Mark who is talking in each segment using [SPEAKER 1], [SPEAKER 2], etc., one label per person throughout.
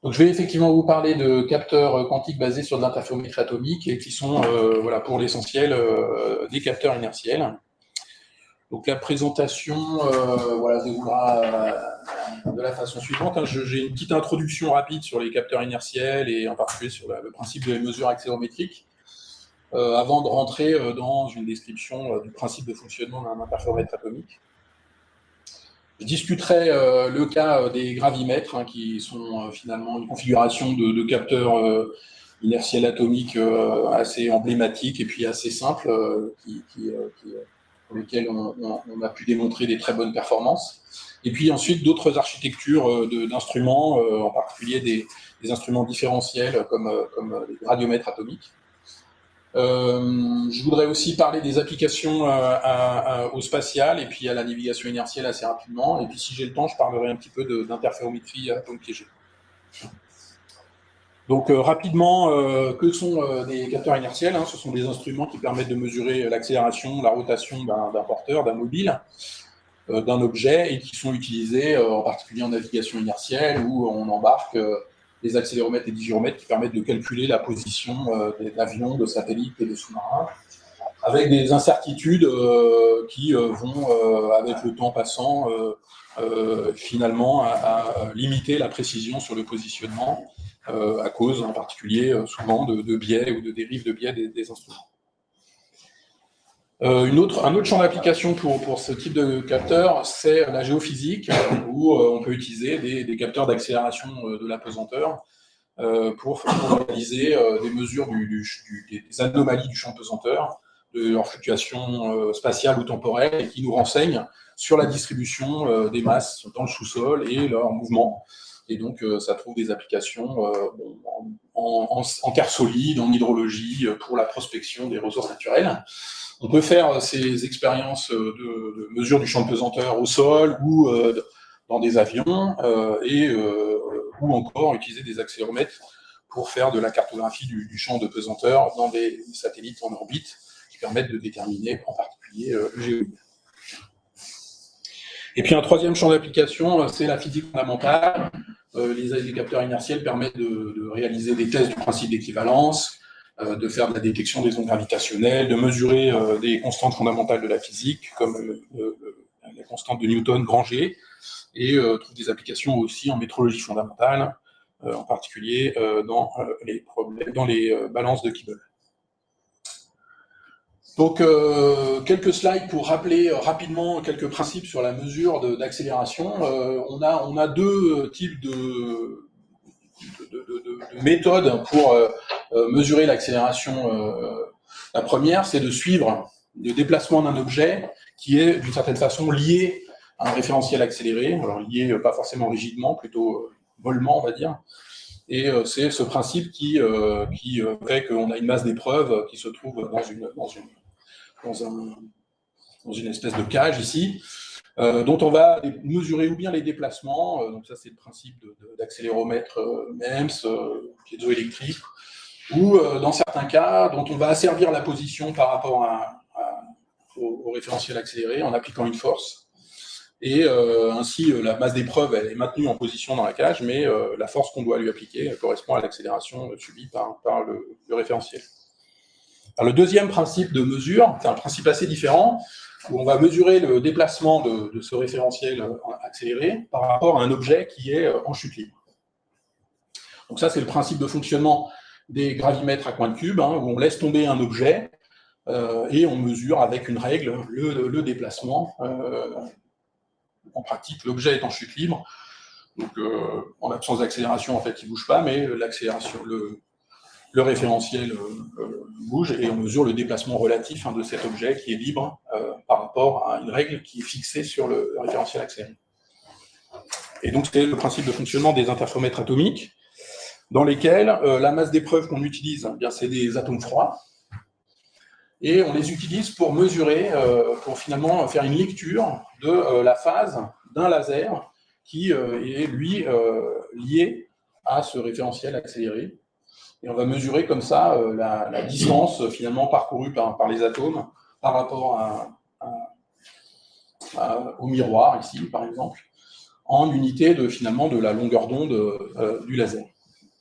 [SPEAKER 1] Donc, je vais effectivement vous parler de capteurs quantiques basés sur de l'interférométrie atomique et qui sont, voilà, pour l'essentiel, des capteurs inertiels. Donc, la présentation voilà, se déroulera de la façon suivante. J'ai une petite introduction rapide sur les capteurs inertiels et en particulier sur le principe de les mesures accélérométriques, avant de rentrer dans une description du principe de fonctionnement d'un interféromètre atomique. Je discuterai le cas des gravimètres, qui sont finalement une configuration de capteurs inertiels atomiques assez emblématiques et puis assez simples, pour lesquels on a pu démontrer des très bonnes performances. Et puis ensuite d'autres architectures d'instruments, en particulier des instruments différentiels comme les radiomètres atomiques. Je voudrais aussi parler des applications au spatial et puis à la navigation inertielle assez rapidement. Et puis si j'ai le temps, je parlerai un petit peu d'interférométrie atome piégée. Donc rapidement, que sont des capteurs inertiels? Ce sont des instruments qui permettent de mesurer l'accélération, la rotation d'un porteur, d'un mobile, d'un objet, et qui sont utilisés en particulier en navigation inertielle où on embarque des accéléromètres et des gyromètres qui permettent de calculer la position d'avions, de satellites et de sous-marins, avec des incertitudes qui vont, avec le temps passant, finalement à limiter la précision sur le positionnement, à cause en particulier souvent de biais ou de dérives de biais des instruments. Un autre champ d'application pour ce type de capteur, c'est la géophysique, où on peut utiliser des capteurs d'accélération de la pesanteur pour réaliser des mesures des anomalies du champ de pesanteur, de leur fluctuation spatiale ou temporelle, et qui nous renseignent sur la distribution des masses dans le sous-sol et leur mouvement. Et donc, ça trouve des applications en terre solide, en hydrologie, pour la prospection des ressources naturelles. On peut faire ces expériences de mesure du champ de pesanteur au sol ou dans des avions, ou encore utiliser des accéléromètres pour faire de la cartographie du champ de pesanteur dans des satellites en orbite qui permettent de déterminer en particulier le géoïde. Et puis un troisième champ d'application, c'est la physique fondamentale. Les capteurs inertiels permettent de réaliser des tests du principe d'équivalence, de faire de la détection des ondes gravitationnelles, de mesurer des constantes fondamentales de la physique, comme la constante de Newton grand G, et trouve des applications aussi en métrologie fondamentale, en particulier dans les balances de Kibble. Donc, quelques slides pour rappeler rapidement quelques principes sur la mesure d'accélération. On a deux types de méthodes pour mesurer l'accélération. La première, c'est de suivre le déplacement d'un objet qui est d'une certaine façon lié à un référentiel accéléré, alors lié pas forcément rigidement, plutôt mollement, on va dire. Et c'est ce principe qui fait qu'on a une masse d'épreuves qui se trouve dans une espèce de cage ici, dont on va mesurer ou bien les déplacements, donc ça c'est le principe d'accéléromètre MEMS, piézoélectrique, ou dans certains cas, dont on va asservir la position par rapport au référentiel accéléré en appliquant une force. Et ainsi, la masse d'épreuve elle est maintenue en position dans la cage, mais la force qu'on doit lui appliquer correspond à l'accélération subie par le référentiel. Alors, le deuxième principe de mesure, c'est un principe assez différent, où on va mesurer le déplacement de ce référentiel accéléré par rapport à un objet qui est en chute libre. Donc ça, c'est le principe de fonctionnement des gravimètres à coin de cube, où on laisse tomber un objet et on mesure avec une règle le déplacement. En pratique, l'objet est en chute libre, donc en l'absence d'accélération, en fait, il ne bouge pas, mais l'accélération, le référentiel bouge et on mesure le déplacement relatif de cet objet qui est libre par rapport à une règle qui est fixée sur le référentiel accéléré. Et donc, c'est le principe de fonctionnement des interféromètres atomiques, dans lesquels la masse d'épreuve qu'on utilise, c'est des atomes froids, et on les utilise pour mesurer, pour finalement faire une lecture de la phase d'un laser qui est, lui, lié à ce référentiel accéléré. Et on va mesurer comme ça la distance finalement parcourue par les atomes par rapport au miroir, ici, par exemple, en unité finalement de la longueur d'onde du laser.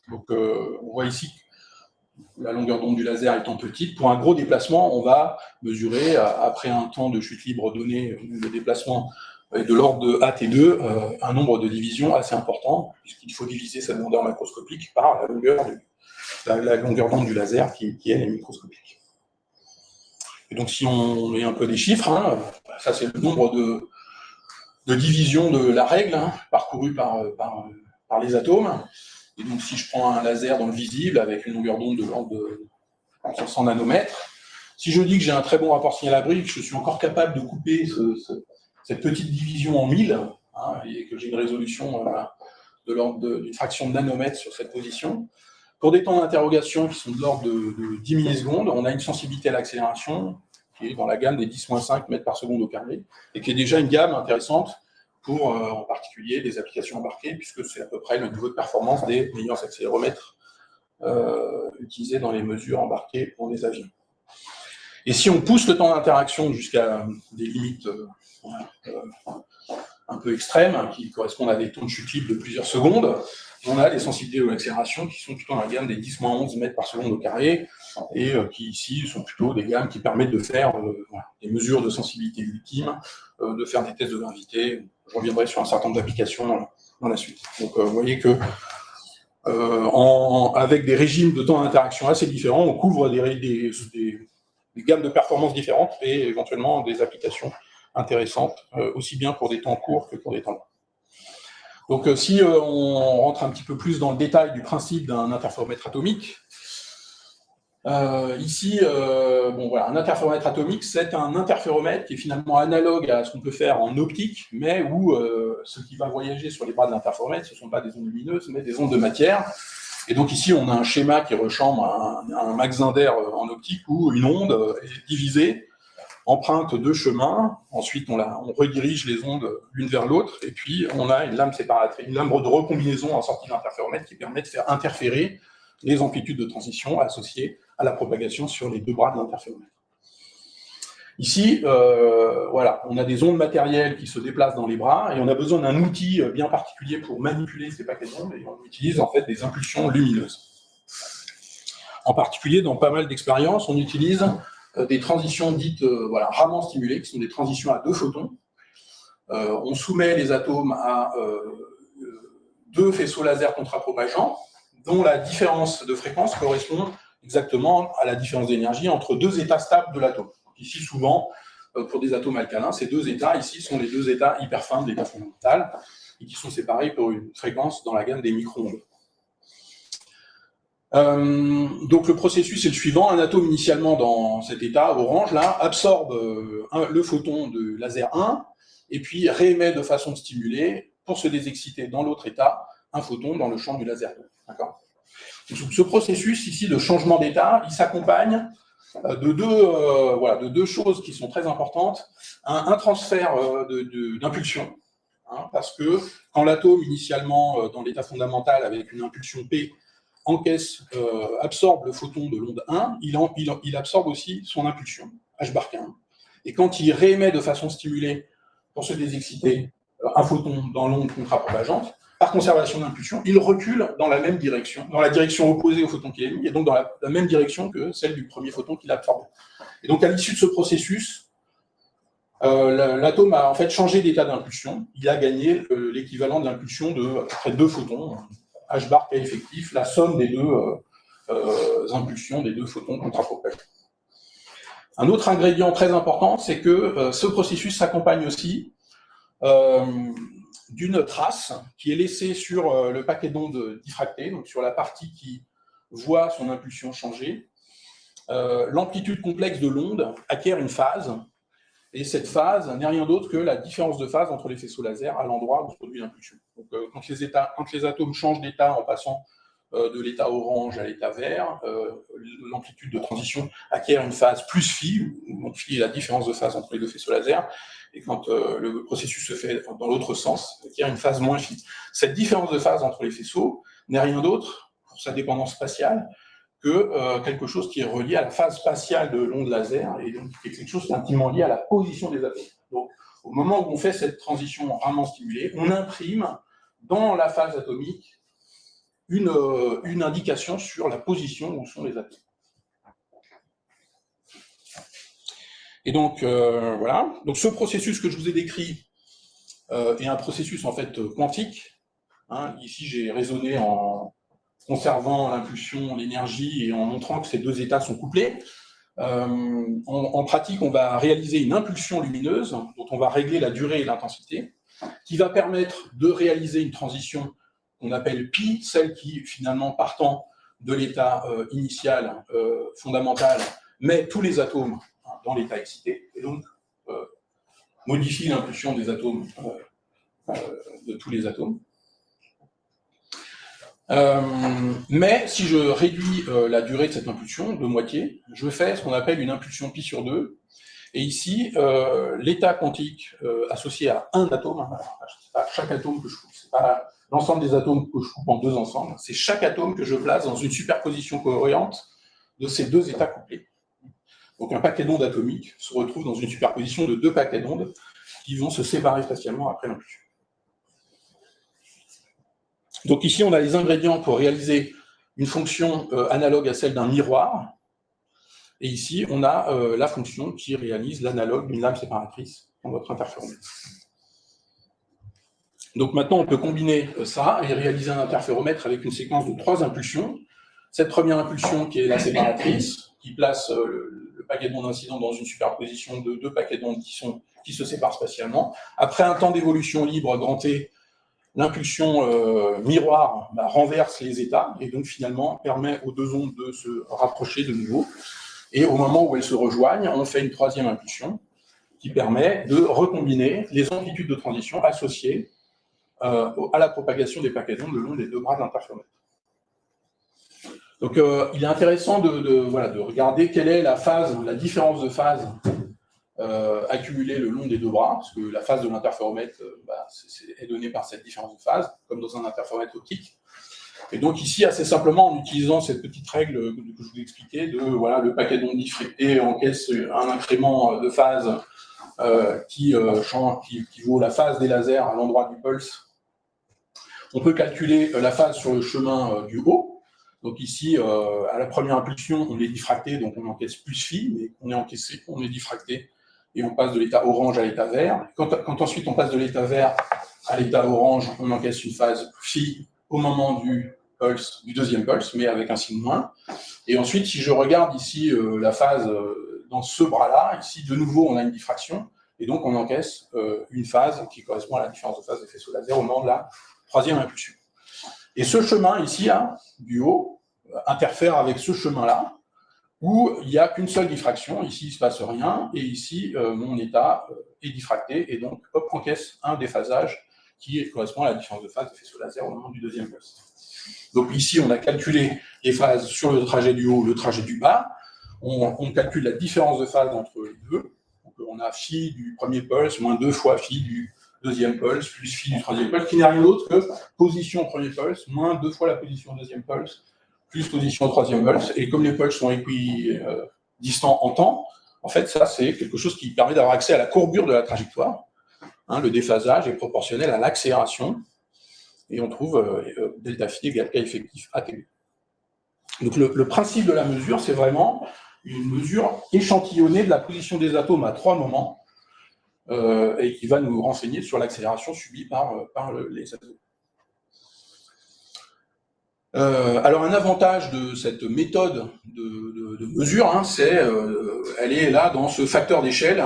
[SPEAKER 1] Donc on voit ici que la longueur d'onde du laser étant petite, pour un gros déplacement, on va mesurer, après un temps de chute libre donné, le déplacement est de l'ordre de AT2, un nombre de divisions assez important, puisqu'il faut diviser sa grandeur macroscopique par la longueur d'onde du laser, qui elle, est microscopique. Et donc si on met un peu des chiffres, hein, ça c'est le nombre de divisions de la règle, hein, parcourue par les atomes. Et donc si je prends un laser dans le visible avec une longueur d'onde de l'ordre de 100 nanomètres, si je dis que j'ai un très bon rapport signal-abri, que je suis encore capable de couper cette petite division en 1000, hein, et que j'ai une résolution de l'ordre d'une fraction de nanomètre sur cette position, pour des temps d'interrogation qui sont de l'ordre de 10 millisecondes, on a une sensibilité à l'accélération qui est dans la gamme des 10-5 mètres par seconde au carré, et qui est déjà une gamme intéressante pour, en particulier, des applications embarquées, puisque c'est à peu près le niveau de performance des meilleurs accéléromètres utilisés dans les mesures embarquées pour les avions. Et si on pousse le temps d'interaction jusqu'à des limites un peu extrêmes, qui correspondent à des temps de chute libre de plusieurs secondes, on a des sensibilités de l'accélération qui sont plutôt dans la gamme des 10-11 mètres par seconde au carré, et qui ici sont plutôt des gammes qui permettent de faire des mesures de sensibilité ultime, de faire des tests de gravité. Je reviendrai sur un certain nombre d'applications dans la suite. Donc vous voyez que avec des régimes de temps d'interaction assez différents, on couvre des gammes de performances différentes et éventuellement des applications intéressantes, aussi bien pour des temps courts que pour des temps longs. Donc si on rentre un petit peu plus dans le détail du principe d'un interféromètre atomique, ici, un interféromètre atomique, c'est un interféromètre qui est finalement analogue à ce qu'on peut faire en optique, mais où ce qui va voyager sur les bras de l'interféromètre, ce ne sont pas des ondes lumineuses, mais des ondes de matière. Et donc ici, on a un schéma qui ressemble à un magasin d'air en optique, où une onde est divisée, emprunte deux chemins, ensuite on redirige les ondes l'une vers l'autre, et puis on a une lame séparatrice, une lame de recombinaison en sortie d'interféromètre qui permet de faire interférer les amplitudes de transition associées à la propagation sur les deux bras de l'interféromètre. Ici, on a des ondes matérielles qui se déplacent dans les bras, et on a besoin d'un outil bien particulier pour manipuler ces paquets d'ondes, et on utilise en fait des impulsions lumineuses. En particulier, dans pas mal d'expériences, on utilise des transitions dites Raman stimulées, qui sont des transitions à deux photons. On soumet les atomes à deux faisceaux laser contrapropageants, dont la différence de fréquence correspond exactement à la différence d'énergie entre deux états stables de l'atome. Ici, souvent, pour des atomes alcalins, ces deux états ici sont les deux états hyper fins de l'état fondamental, et qui sont séparés par une fréquence dans la gamme des micro-ondes. Donc le processus est le suivant: un atome initialement dans cet état orange là absorbe le photon de laser 1 et puis réémet de façon stimulée pour se désexciter dans l'autre état un photon dans le champ du laser 2. D'accord ? Donc, ce processus ici de changement d'état, il s'accompagne de deux choses qui sont très importantes. Un transfert d'impulsion, hein, parce que quand l'atome initialement dans l'état fondamental avec une impulsion P absorbe le photon de l'onde 1, il absorbe aussi son impulsion, H bar 1. Et quand il réémet de façon stimulée pour se désexciter un photon dans l'onde contrapropageante, par conservation d'impulsion, il recule dans la même direction, dans la direction opposée au photon qu'il a émis, et donc dans la même direction que celle du premier photon qu'il a absorbé. Et donc à l'issue de ce processus, l'atome a en fait changé d'état d'impulsion, il a gagné l'équivalent de l'impulsion de à peu près 2 photons, H bar P effectif, la somme des deux impulsions des deux photons contrapropagés. Un autre ingrédient très important, c'est que ce processus s'accompagne aussi d'une trace qui est laissée sur le paquet d'ondes diffractées, donc sur la partie qui voit son impulsion changer. L'amplitude complexe de l'onde acquiert une phase, et cette phase n'est rien d'autre que la différence de phase entre les faisceaux laser à l'endroit où se produit l'impulsion. Donc, quand les atomes changent d'état en passant de l'état orange à l'état vert, l'amplitude de transition acquiert une phase plus phi, où phi est la différence de phase entre les deux faisceaux laser, et quand le processus se fait dans l'autre sens, acquiert une phase moins phi. Cette différence de phase entre les faisceaux n'est rien d'autre, pour sa dépendance spatiale, que quelque chose qui est relié à la phase spatiale de l'onde laser, et donc quelque chose qui est intimement lié à la position des atomes. Donc, au moment où on fait cette transition Raman stimulée, on imprime dans la phase atomique une indication sur la position où sont les atomes. Et donc, voilà. Donc, ce processus que je vous ai décrit est un processus, en fait, quantique. Hein. Ici, j'ai raisonné en conservant l'impulsion, l'énergie, et en montrant que ces deux états sont couplés. En pratique, on va réaliser une impulsion lumineuse, dont on va régler la durée et l'intensité, qui va permettre de réaliser une transition qu'on appelle pi, celle qui, finalement, partant de l'état initial, fondamental, met tous les atomes dans l'état excité, et donc modifie l'impulsion des atomes, de tous les atomes. Mais si je réduis la durée de cette impulsion de moitié, je fais ce qu'on appelle une impulsion pi sur 2. Et ici, l'état quantique associé à un atome, c'est pas chaque atome que je coupe, c'est pas l'ensemble des atomes que je coupe en deux ensembles, c'est chaque atome que je place dans une superposition cohérente de ces deux états couplés. Donc un paquet d'ondes atomiques se retrouve dans une superposition de deux paquets d'ondes qui vont se séparer spatialement après l'impulsion. Donc ici, on a les ingrédients pour réaliser une fonction analogue à celle d'un miroir. Et ici, on a la fonction qui réalise l'analogue d'une lame séparatrice dans votre interféromètre. Donc maintenant, on peut combiner ça et réaliser un interféromètre avec une séquence de 3 impulsions. Cette première impulsion qui est la séparatrice, qui place le paquet d'ondes incident dans une superposition de deux paquets d'ondes qui se séparent spatialement. Après un temps d'évolution libre grand T, l'impulsion miroir renverse les états et donc finalement permet aux deux ondes de se rapprocher de nouveau. Et au moment où elles se rejoignent, on fait une troisième impulsion qui permet de recombiner les amplitudes de transition associées à la propagation des paquets d'ondes le long des deux bras de l'interféromètre. Donc il est intéressant de regarder quelle est la différence de phase accumulée le long des deux bras, parce que la phase de l'interféromètre est donnée par cette différence de phase, comme dans un interféromètre optique. Et donc ici, assez simplement, en utilisant cette petite règle que je vous ai expliquée, le paquet d'ondes diffractées encaisse un incrément de phase qui vaut la phase des lasers à l'endroit du pulse. On peut calculer la phase sur le chemin du haut. Donc ici, à la première impulsion, on est diffracté, donc on encaisse plus phi, mais on est encaissé, on est diffracté, et on passe de l'état orange à l'état vert. Quand ensuite on passe de l'état vert à l'état orange, on encaisse une phase phi au moment du deuxième pulse, mais avec un signe moins. Et ensuite, si je regarde ici la phase dans ce bras-là, ici, de nouveau, on a une diffraction, et donc on encaisse une phase qui correspond à la différence de phase des faisceaux laser au moment de la troisième impulsion. Et ce chemin ici, là, du haut, interfère avec ce chemin-là, où il n'y a qu'une seule diffraction. Ici, il ne se passe rien, et ici, mon état est diffracté, et donc, hop, encaisse un déphasage qui correspond à la différence de phase des faisceaux laser au moment du deuxième pulse. Donc ici, on a calculé les phases sur le trajet du haut, le trajet du bas. On calcule la différence de phase entre les deux. Donc, on a phi du premier pulse moins 2 fois phi du deuxième pulse plus phi du troisième pulse, qui n'est rien d'autre que position au premier pulse moins 2 fois la position au deuxième pulse plus position au troisième pulse. Et comme les pulses sont équidistants en temps, en fait, ça, c'est quelque chose qui permet d'avoir accès à la courbure de la trajectoire. Hein, le déphasage est proportionnel à l'accélération. Et on trouve delta phi égale k effectif ATB. Donc le principe de la mesure, c'est vraiment une mesure échantillonnée de la position des atomes à 3 moments, et qui va nous renseigner sur l'accélération subie par les atomes. Alors un avantage de cette méthode de mesure, hein, elle est là dans ce facteur d'échelle.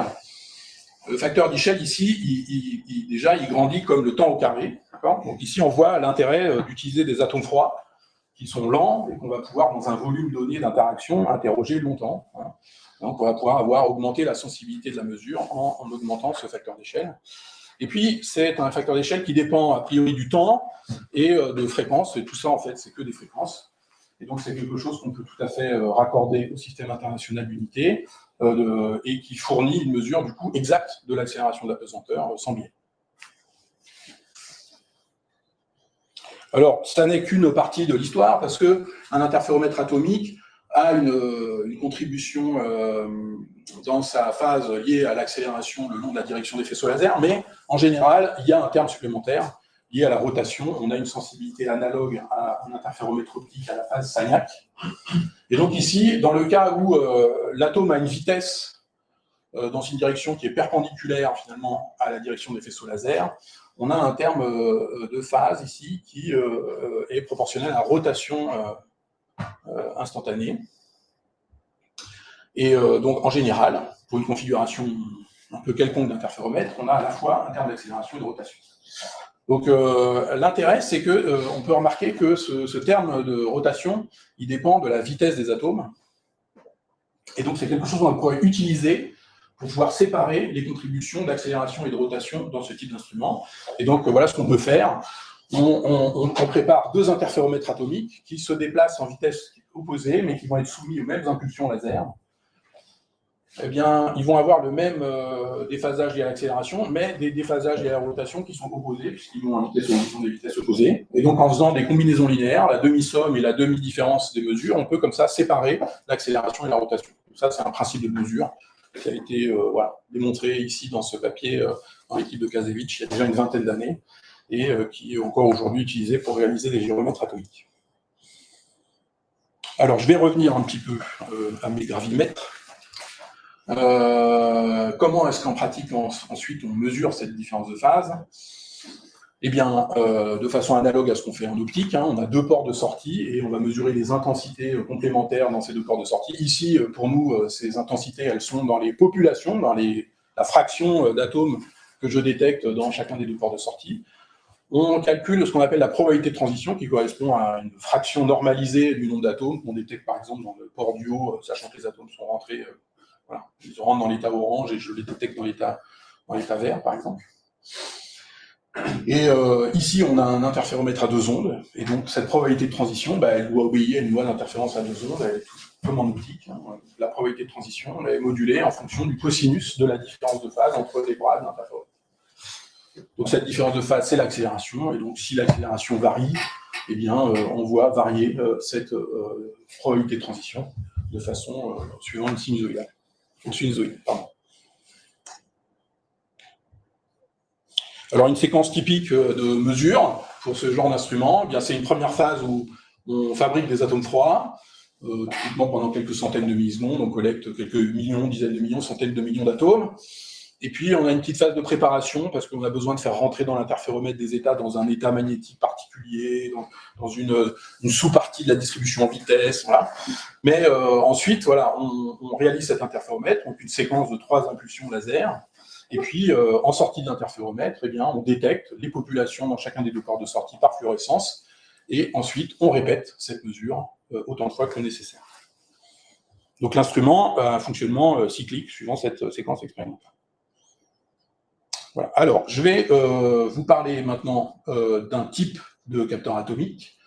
[SPEAKER 1] Le facteur d'échelle ici, il grandit comme le temps au carré. Donc ici, on voit l'intérêt d'utiliser des atomes froids qui sont lents et qu'on va pouvoir, dans un volume donné d'interaction, interroger longtemps. Hein. Donc on va pouvoir augmenter la sensibilité de la mesure en augmentant ce facteur d'échelle. Et puis, c'est un facteur d'échelle qui dépend a priori du temps et de fréquences. Et tout ça, en fait, c'est que des fréquences. Et donc, c'est quelque chose qu'on peut tout à fait raccorder au système international d'unité et qui fournit une mesure, du coup, exacte de l'accélération de la pesanteur sans biais. Alors, ça n'est qu'une partie de l'histoire, parce qu'un interféromètre atomique a une contribution dans sa phase liée à l'accélération le long de la direction des faisceaux laser, mais en général, il y a un terme supplémentaire lié à la rotation. On a une sensibilité analogue à un interféromètre optique à la phase Sagnac. Et donc ici, dans le cas où l'atome a une vitesse dans une direction qui est perpendiculaire finalement à la direction des faisceaux laser, on a un terme de phase ici qui est proportionnel à la rotation instantanée. Et donc en général, pour une configuration un peu quelconque d'interféromètre, on a à la fois un terme d'accélération et de rotation. Donc l'intérêt, c'est qu'on peut remarquer que ce terme de rotation, il dépend de la vitesse des atomes. Et donc c'est quelque chose qu'on pourrait utiliser pour pouvoir séparer les contributions d'accélération et de rotation dans ce type d'instrument. Et donc voilà ce qu'on peut faire. On prépare deux interféromètres atomiques qui se déplacent en vitesse opposée, mais qui vont être soumis aux mêmes impulsions laser. Eh bien, ils vont avoir le même déphasage lié à l'accélération, mais des déphasages liés à la rotation qui sont opposés, puisqu'ils ont des vitesses opposées. Et donc, en faisant des combinaisons linéaires, la demi-somme et la demi-différence des mesures, on peut comme ça séparer l'accélération et la rotation. Donc ça, c'est un principe de mesure qui a été démontré ici dans ce papier dans l'équipe de Kazevich il y a déjà une vingtaine d'années, et qui est encore aujourd'hui utilisé pour réaliser des gyromètres atomiques. Alors, je vais revenir un petit peu à mes gravimètres. Comment est-ce qu'en pratique, ensuite, on mesure cette différence de phase? Eh bien, de façon analogue à ce qu'on fait en optique, on a deux ports de sortie et on va mesurer les intensités complémentaires dans ces deux ports de sortie. Ici, pour nous, ces intensités, elles sont dans les populations, dans la fraction d'atomes que je détecte dans chacun des deux ports de sortie. On calcule ce qu'on appelle la probabilité de transition, qui correspond à une fraction normalisée du nombre d'atomes qu'on détecte par exemple dans le port du haut, sachant que les atomes sont rentrés, ils rentrent dans l'état orange et je les détecte dans l'état vert, par exemple. Et ici, on a un interféromètre à deux ondes, et donc cette probabilité de transition, elle doit obéir à une loi d'interférence à deux ondes, elle est tout comme en optique. La probabilité de transition elle est modulée en fonction du cosinus de la différence de phase entre les bras de l'interféromètre. Donc cette différence de phase, c'est l'accélération, et donc si l'accélération varie, eh bien, on voit varier cette probabilité de transition de façon suivant une sinusoïdale. Alors une séquence typique de mesure pour ce genre d'instrument, eh c'est une première phase où on fabrique des atomes froids, typiquement pendant quelques centaines de millisecondes, on collecte quelques millions, dizaines de millions, centaines de millions d'atomes. Et puis, on a une petite phase de préparation, parce qu'on a besoin de faire rentrer dans l'interféromètre des états dans un état magnétique particulier, dans une sous-partie de la distribution en vitesse. Voilà. Mais ensuite, on réalise cet interféromètre, donc une séquence de 3 impulsions laser. Et puis, en sortie de l'interféromètre, on détecte les populations dans chacun des deux ports de sortie par fluorescence. Et ensuite, on répète cette mesure autant de fois que nécessaire. Donc, l'instrument a un fonctionnement cyclique suivant cette séquence expérimentale. Voilà. Alors, je vais vous parler maintenant d'un type de capteur atomique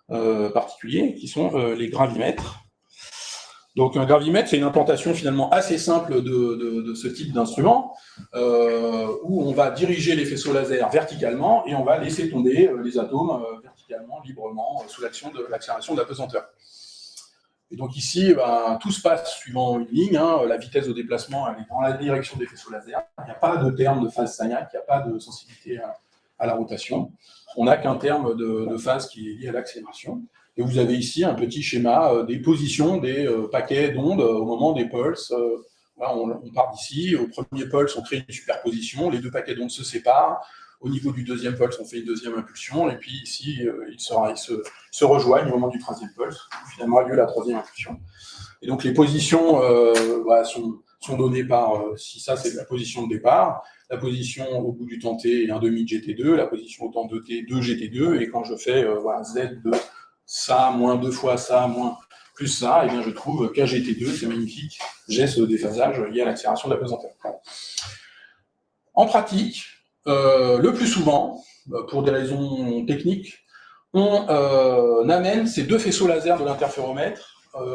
[SPEAKER 1] particulier, qui sont les gravimètres. Donc, un gravimètre, c'est une implantation finalement assez simple de ce type d'instrument, où on va diriger les faisceaux laser verticalement et on va laisser tomber les atomes verticalement, librement, sous l'action de l'accélération de la pesanteur. Et donc ici, tout se passe suivant une ligne, la vitesse de déplacement elle est dans la direction des faisceaux laser, il n'y a pas de terme de phase Sagnac, il n'y a pas de sensibilité à la rotation, on n'a qu'un terme de phase qui est lié à l'accélération. Et vous avez ici un petit schéma des positions des paquets d'ondes au moment des pulses. On part d'ici, au premier pulse, on crée une superposition, les deux paquets d'ondes se séparent. Au niveau du deuxième pulse, on fait une deuxième impulsion, et puis ici, ils se rejoignent au moment du troisième pulse, où finalement a lieu la troisième impulsion. Et donc les positions sont données par, si ça c'est la position de départ, la position au bout du temps t est 1,5 de GT2, la position au temps 2t, 2 GT2, et quand je fais Z de ça, moins 2 fois ça, moins plus ça, et bien je trouve KGT2, c'est magnifique, j'ai ce déphasage lié à l'accélération de la pesanteur. En pratique, le plus souvent, pour des raisons techniques, on amène ces deux faisceaux laser de l'interféromètre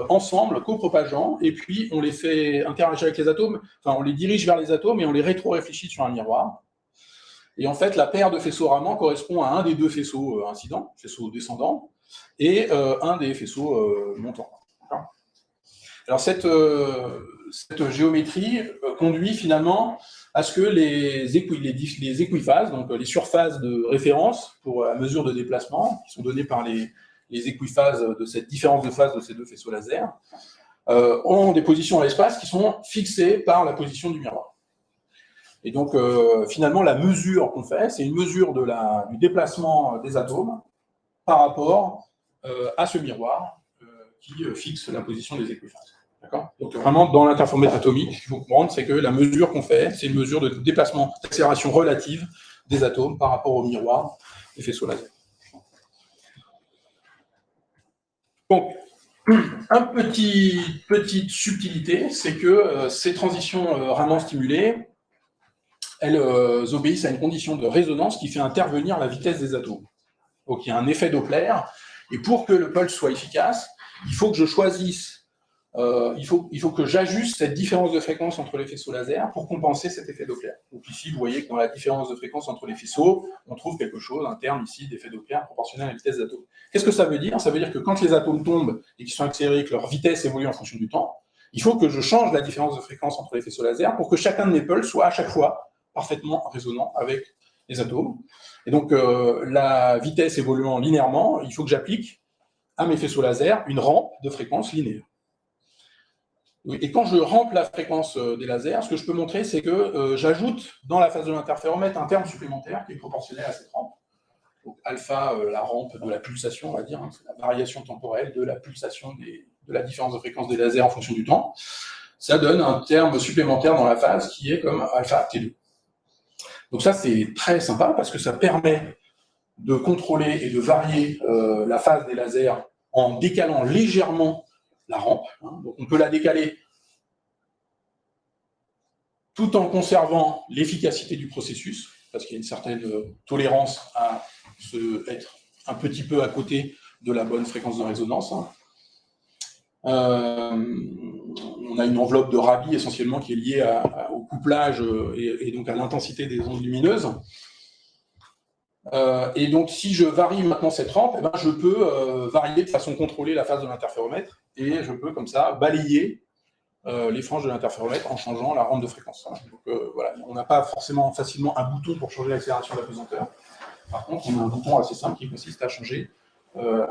[SPEAKER 1] ensemble, copropageant, et puis on les fait interagir avec les atomes, enfin on les dirige vers les atomes et on les rétro-réfléchit sur un miroir. Et en fait, la paire de faisceaux ramants correspond à un des deux faisceaux incidents, faisceau descendant, et un des faisceaux montants. Alors cette géométrie conduit finalement à ce que les équiphases, donc les surphases de référence pour la mesure de déplacement, qui sont données par les équiphases de cette différence de phase de ces deux faisceaux laser, ont des positions dans l'espace qui sont fixées par la position du miroir. Et donc, finalement, la mesure qu'on fait, c'est une mesure du déplacement des atomes par rapport à ce miroir qui fixe la position des équiphases. Donc, vraiment, dans l'interféromètre atomique, ce qu'il faut comprendre, c'est que la mesure qu'on fait, c'est une mesure de déplacement, d'accélération relative des atomes par rapport au miroir des faisceaux laser. Donc, petite subtilité, c'est que ces transitions Raman stimulées, elles obéissent à une condition de résonance qui fait intervenir la vitesse des atomes. Donc il y a un effet Doppler, et pour que le pulse soit efficace, il faut que je choisisse, il faut que j'ajuste cette différence de fréquence entre les faisceaux laser pour compenser cet effet Doppler. Donc ici, vous voyez que dans la différence de fréquence entre les faisceaux, on trouve quelque chose, un terme ici d'effet Doppler proportionnel à la vitesse des atomes. Qu'est-ce que ça veut dire? Ça veut dire que quand les atomes tombent et qu'ils sont accélérés, que leur vitesse évolue en fonction du temps, il faut que je change la différence de fréquence entre les faisceaux laser pour que chacun de mes pulses soit à chaque fois parfaitement résonant avec les atomes. Et donc, la vitesse évoluant linéairement, il faut que j'applique à mes faisceaux laser une rampe de fréquence linéaire. Et quand je rampe la fréquence des lasers, ce que je peux montrer, c'est que j'ajoute dans la phase de l'interféromètre un terme supplémentaire qui est proportionnel à cette rampe. Donc, alpha, la rampe de la pulsation, on va dire, c'est la variation temporelle de la pulsation de la différence de fréquence des lasers en fonction du temps. Ça donne un terme supplémentaire dans la phase qui est comme alpha T2. Donc ça, c'est très sympa parce que ça permet de contrôler et de varier la phase des lasers en décalant légèrement la rampe. Donc on peut la décaler tout en conservant l'efficacité du processus, parce qu'il y a une certaine tolérance à être un petit peu à côté de la bonne fréquence de résonance. On a une enveloppe de Rabi essentiellement qui est liée au couplage et donc à l'intensité des ondes lumineuses. Et donc, si je varie maintenant cette rampe, eh ben, je peux varier de façon contrôlée la phase de l'interféromètre et je peux comme ça balayer les franges de l'interféromètre en changeant la rampe de fréquence. Donc, voilà, on n'a pas forcément facilement un bouton pour changer l'accélération de la pesanteur. Par contre, on a un bouton assez simple qui consiste à changer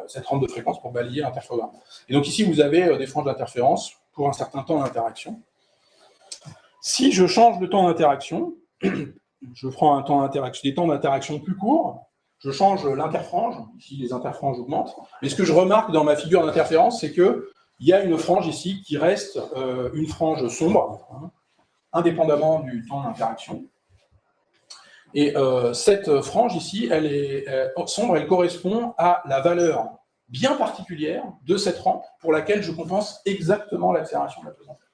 [SPEAKER 1] cette rampe de fréquence pour balayer l'interférogramme. Et donc ici, vous avez des franges d'interférence pour un certain temps d'interaction. Si je change le temps d'interaction, je prends des temps d'interaction plus courts, je change l'interfrange, ici les interfranges augmentent, mais ce que je remarque dans ma figure d'interférence, c'est qu'il y a une frange ici qui reste une frange sombre, indépendamment du temps d'interaction. Et cette frange ici, elle est sombre, elle correspond à la valeur bien particulière de cette rampe pour laquelle je compense exactement l'accélération de la pesanteur.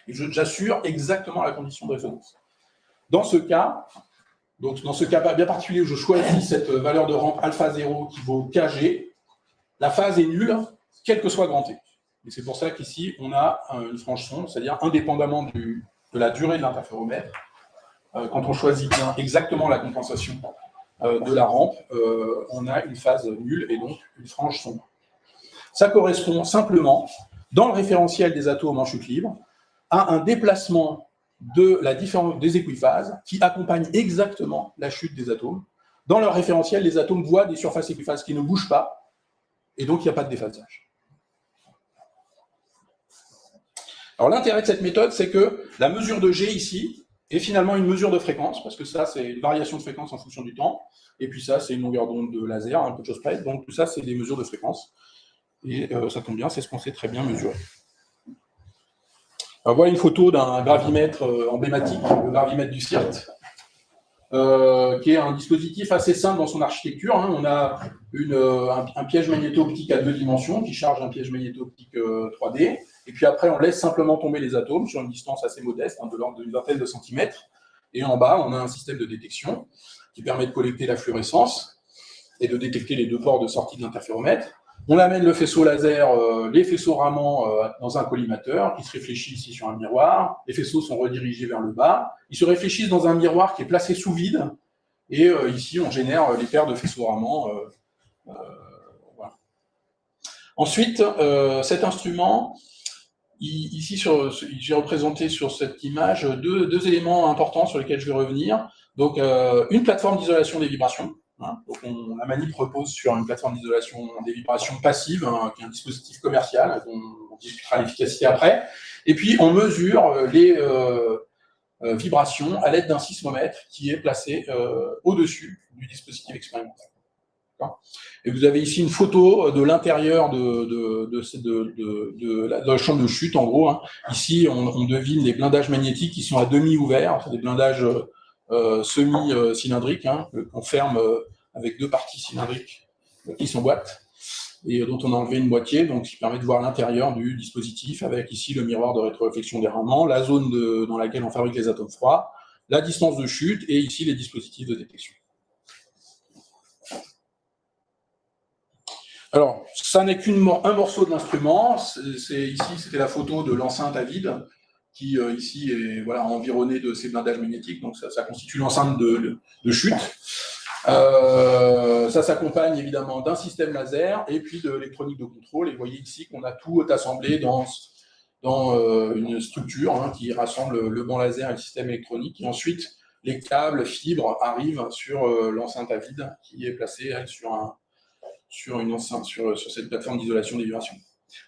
[SPEAKER 1] Et j'assure exactement la condition de résonance. Dans ce cas bien particulier où je choisis cette valeur de rampe alpha 0 qui vaut kg, la phase est nulle, quel que soit grand T. Et c'est pour ça qu'ici, on a une frange sombre, c'est-à-dire indépendamment de la durée de l'interféromètre, quand on choisit bien exactement la compensation de la rampe, on a une phase nulle et donc une frange sombre. Ça correspond simplement, dans le référentiel des atomes en chute libre, à un déplacement de la différence des équiphases qui accompagne exactement la chute des atomes. Dans leur référentiel, les atomes voient des surfaces équiphases qui ne bougent pas, et donc il n'y a pas de déphasage. Alors l'intérêt de cette méthode, c'est que la mesure de G ici est finalement une mesure de fréquence, parce que ça, c'est une variation de fréquence en fonction du temps, et puis ça, c'est une longueur d'onde de laser, un peu de choses près, donc tout ça, c'est des mesures de fréquence. Et ça tombe bien, c'est ce qu'on sait très bien mesurer. Alors, voilà une photo d'un gravimètre emblématique, le gravimètre du CIRT, qui est un dispositif assez simple dans son architecture. On a un piège magnéto-optique à 2 dimensions qui charge un piège magnéto-optique 3D, et puis après, on laisse simplement tomber les atomes sur une distance assez modeste, de l'ordre d'une vingtaine de centimètres, et en bas, on a un système de détection qui permet de collecter la fluorescence et de détecter les deux ports de sortie de l'interféromètre. On amène le faisceau laser, les faisceaux Raman dans un collimateur qui se réfléchit ici sur un miroir. Les faisceaux sont redirigés vers le bas. Ils se réfléchissent dans un miroir qui est placé sous vide. Et ici, on génère les paires de faisceaux Raman. Voilà. Ensuite, cet instrument Ici, j'ai représenté sur cette image deux éléments importants sur lesquels je vais revenir. Donc, une plateforme d'isolation des vibrations. Hein. Donc, la manip repose sur une plateforme d'isolation des vibrations passive, hein, qui est un dispositif commercial, dont on discutera l'efficacité après. Et puis, on mesure les vibrations à l'aide d'un sismomètre qui est placé au-dessus du dispositif expérimental. Et vous avez ici une photo de l'intérieur de la chambre de chute, en gros. Hein. Ici, on devine les blindages magnétiques qui sont à demi ouverts, c'est des blindages semi-cylindriques, hein, qu'on ferme avec deux parties cylindriques qui s'emboîtent, et dont on a enlevé une moitié, donc qui permet de voir l'intérieur du dispositif, avec ici le miroir de rétroréflexion d'errement, la zone dans laquelle on fabrique les atomes froids, la distance de chute, et ici les dispositifs de détection. Alors, ça n'est qu'un morceau de l'instrument. Ici, c'était la photo de l'enceinte à vide, qui ici est environnée de ces blindages magnétiques. Donc, ça constitue l'enceinte de chute. Ça s'accompagne évidemment d'un système laser et puis de l'électronique de contrôle. Et vous voyez ici qu'on a tout assemblé dans une structure, hein, qui rassemble le banc laser et le système électronique. Et ensuite, les câbles, fibres arrivent sur l'enceinte à vide qui est placée sur une enceinte, sur cette plateforme d'isolation des vibrations.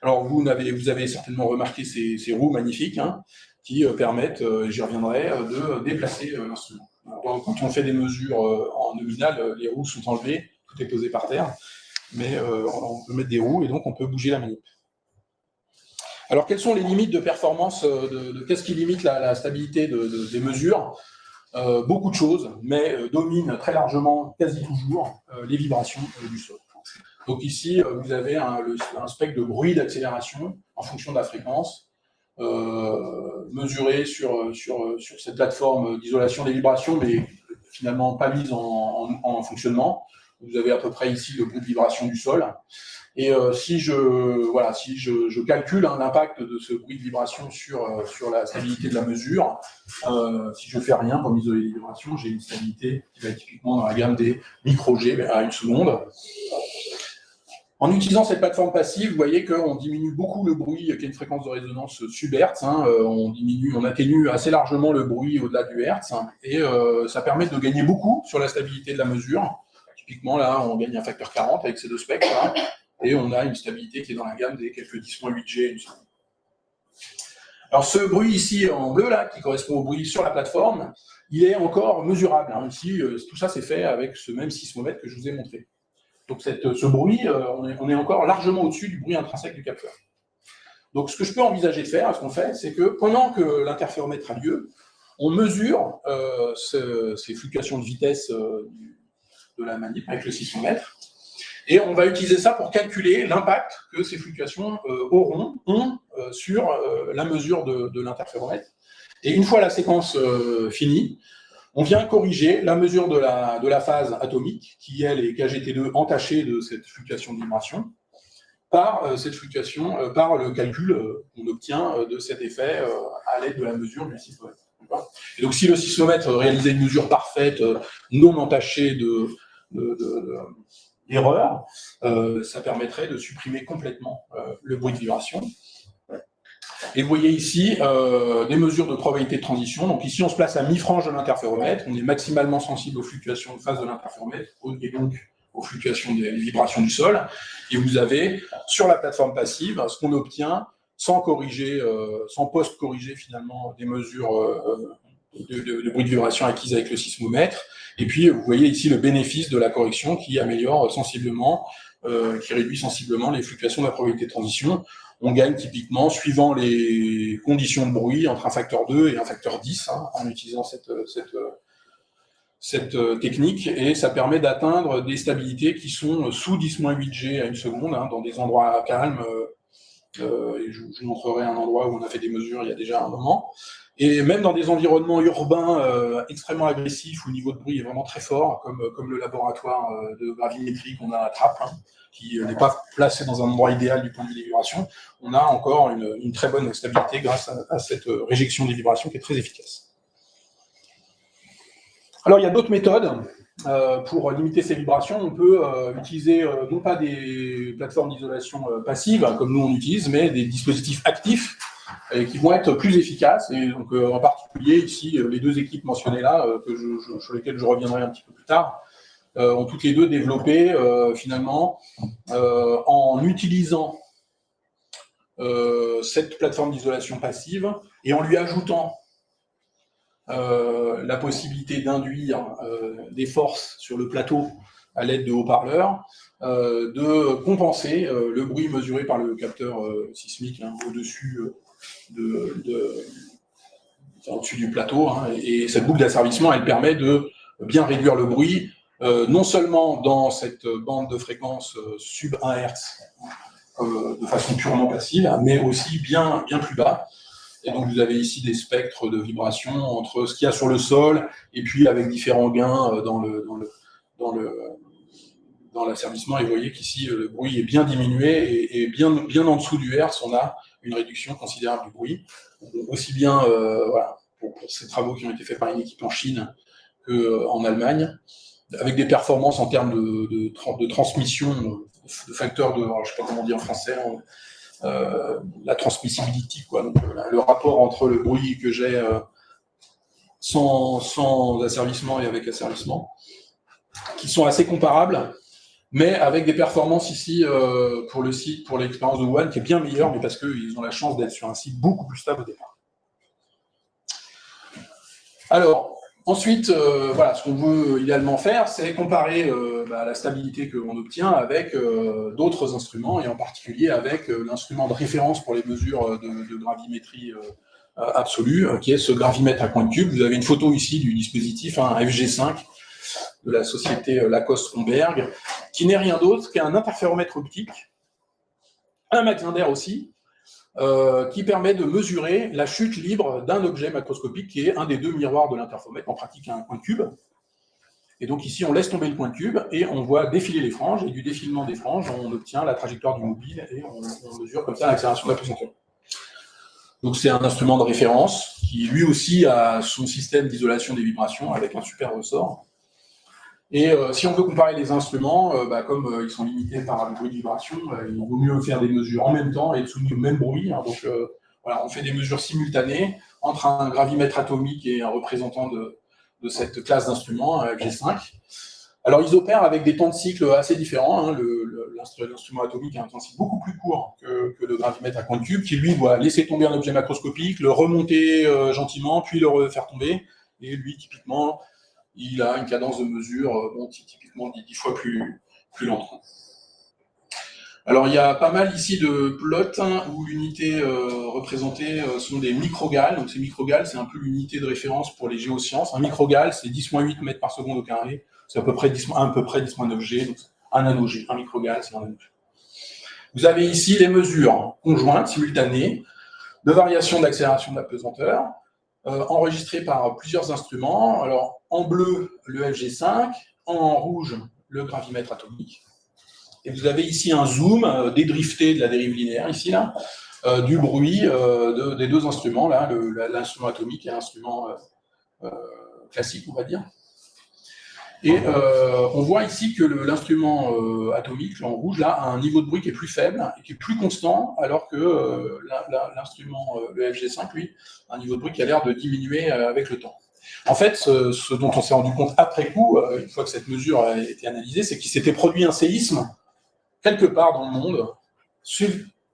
[SPEAKER 1] Alors, vous avez certainement remarqué ces roues magnifiques, hein, qui permettent, j'y reviendrai, de déplacer l'instrument. Quand on fait des mesures en nominal, les roues sont enlevées, tout est posé par terre, mais on peut mettre des roues et donc on peut bouger la manip. Alors, quelles sont les limites de performance, qu'est-ce qui limite la stabilité des mesures? Beaucoup de choses, mais dominent très largement, quasi toujours, les vibrations du sol. Donc ici, vous avez un spectre de bruit d'accélération en fonction de la fréquence, mesuré sur cette plateforme d'isolation des vibrations, mais finalement pas mise en fonctionnement. Vous avez à peu près ici le bruit de vibration du sol. Et si je calcule, hein, l'impact de ce bruit de vibration sur la stabilité de la mesure, si je ne fais rien pour isoler les vibrations, j'ai une stabilité qui va être typiquement dans la gamme des micro-G à une seconde. En utilisant cette plateforme passive, vous voyez qu'on diminue beaucoup le bruit, qui a une fréquence de résonance sub-hertz. Hein, on atténue assez largement le bruit au-delà du hertz, hein, et ça permet de gagner beaucoup sur la stabilité de la mesure. Typiquement, là, on gagne un facteur 40 avec ces deux spectres, hein, et on a une stabilité qui est dans la gamme des quelques 10,8 G. Alors, ce bruit ici en bleu, là, qui correspond au bruit sur la plateforme, il est encore mesurable. Hein. Ici, tout ça, c'est fait avec ce même sismomètre que je vous ai montré. Donc ce bruit, on est encore largement au-dessus du bruit intrinsèque du capteur. Donc ce que je peux envisager de faire, ce qu'on fait, c'est que pendant que l'interféromètre a lieu, on mesure ces fluctuations de vitesse de la manip avec le sismomètre, et on va utiliser ça pour calculer l'impact que ces fluctuations ont sur la mesure de l'interféromètre. Et une fois la séquence finie, on vient corriger la mesure de la phase atomique, qui elle est KGT2 entachée de cette fluctuation de vibration, par cette fluctuation, par le calcul qu'on obtient de cet effet à l'aide de la mesure du sismomètre. Et donc si le sismomètre réalisait une mesure parfaite, non entachée d'erreur, ça permettrait de supprimer complètement le bruit de vibration. Et vous voyez ici des mesures de probabilité de transition. Donc ici, on se place à mi-frange de l'interféromètre. On est maximalement sensible aux fluctuations de phase de l'interféromètre et donc aux fluctuations des vibrations du sol. Et vous avez, sur la plateforme passive, ce qu'on obtient sans post-corriger finalement des mesures de bruit de vibration acquises avec le sismomètre. Et puis, vous voyez ici le bénéfice de la correction qui améliore sensiblement, qui réduit sensiblement les fluctuations de la probabilité de transition. On gagne typiquement, suivant les conditions de bruit, entre un facteur 2 et un facteur 10, hein, en utilisant cette technique, et ça permet d'atteindre des stabilités qui sont sous 10-8 G à une seconde, hein, dans des endroits calmes, et je vous montrerai un endroit où on a fait des mesures il y a déjà un moment, et même dans des environnements urbains extrêmement agressifs, où le niveau de bruit est vraiment très fort, comme le laboratoire de gravimétrie qu'on a à Trappes, hein, qui n'est pas placé dans un endroit idéal du point de vue des vibrations, on a encore une très bonne stabilité grâce à cette réjection des vibrations qui est très efficace. Alors, il y a d'autres méthodes pour limiter ces vibrations. On peut utiliser non pas des plateformes d'isolation passive, comme nous on utilise, mais des dispositifs actifs et qui vont être plus efficaces. Et donc, en particulier, ici, les deux équipes mentionnées là, sur lesquelles je reviendrai un petit peu plus tard, ont toutes les deux développé, finalement, en utilisant cette plateforme d'isolation passive et en lui ajoutant la possibilité d'induire des forces sur le plateau à l'aide de haut-parleurs, de compenser le bruit mesuré par le capteur sismique au-dessus au-dessus du plateau. Et cette boucle d'asservissement, elle permet de bien réduire le bruit, non seulement dans cette bande de fréquence sub 1 Hz, de façon purement passive, mais aussi bien plus bas. Et donc, vous avez ici des spectres de vibration entre ce qu'il y a sur le sol et puis avec différents gains dans l'asservissement. Et vous voyez qu'ici, le bruit est bien diminué et bien en dessous du Hertz, on a une réduction considérable du bruit. Donc, aussi bien voilà, pour ces travaux qui ont été faits par une équipe en Chine qu'en Allemagne, avec des performances en termes de transmission, de facteurs de, je ne sais pas comment on dit en français, la transmissibility, quoi. Donc, le rapport entre le bruit que j'ai sans asservissement et avec asservissement, qui sont assez comparables, mais avec des performances ici pour le site, pour l'expérience de Wuhan, qui est bien meilleure, mais parce qu'ils ont la chance d'être sur un site beaucoup plus stable au départ. Alors, ensuite, voilà, ce qu'on veut idéalement faire, c'est comparer la stabilité qu'on obtient avec d'autres instruments, et en particulier avec l'instrument de référence pour les mesures de gravimétrie absolue, qui est ce gravimètre à coin de cube. Vous avez une photo ici du dispositif, un FG5, de la société Lacoste-Romberg, qui n'est rien d'autre qu'un interféromètre optique, un Max Linder aussi, qui permet de mesurer la chute libre d'un objet macroscopique qui est un des deux miroirs de l'interféromètre, en pratique un point de cube. Et donc ici, on laisse tomber le point de cube et on voit défiler les franges, et du défilement des franges, on obtient la trajectoire du mobile et on mesure comme ça l'accélération de la pesanteur. Donc c'est un instrument de référence qui lui aussi a son système d'isolation des vibrations avec un super ressort. Et si on veut comparer les instruments, comme ils sont limités par le bruit de vibration, il vaut mieux faire des mesures en même temps et soumis au même bruit. Donc voilà, on fait des mesures simultanées entre un gravimètre atomique et un représentant de cette classe d'instruments, G5. Alors ils opèrent avec des temps de cycle assez différents. L'instrument atomique a un temps de cycle beaucoup plus court que le gravimètre à coin de cube, qui lui doit laisser tomber un objet macroscopique, le remonter gentiment, puis le refaire tomber. Et lui, typiquement, il a une cadence de mesure typiquement 10 fois plus lente. Alors, il y a pas mal ici de plots où l'unité représentée sont des microgals. Donc, ces microgals, c'est un peu l'unité de référence pour les géosciences. Un microgal, c'est 10-8 mètres par seconde au carré. C'est à peu près 10-9 G. Donc, un nano-G. Un microgal, c'est un nano-G. Vous avez ici les mesures conjointes, simultanées, de variation d'accélération de la pesanteur, enregistré par plusieurs instruments. Alors, en bleu, le FG5, en rouge, le gravimètre atomique. Et vous avez ici un zoom dédrifté de la dérive linéaire, ici, là, du bruit des deux instruments, là, l'instrument atomique et l'instrument classique, on va dire. Et on voit ici que l'instrument atomique, en rouge, là, a un niveau de bruit qui est plus faible et qui est plus constant, alors que l'instrument, le FG5, lui, a un niveau de bruit qui a l'air de diminuer avec le temps. En fait, ce dont on s'est rendu compte après coup, une fois que cette mesure a été analysée, c'est qu'il s'était produit un séisme quelque part dans le monde,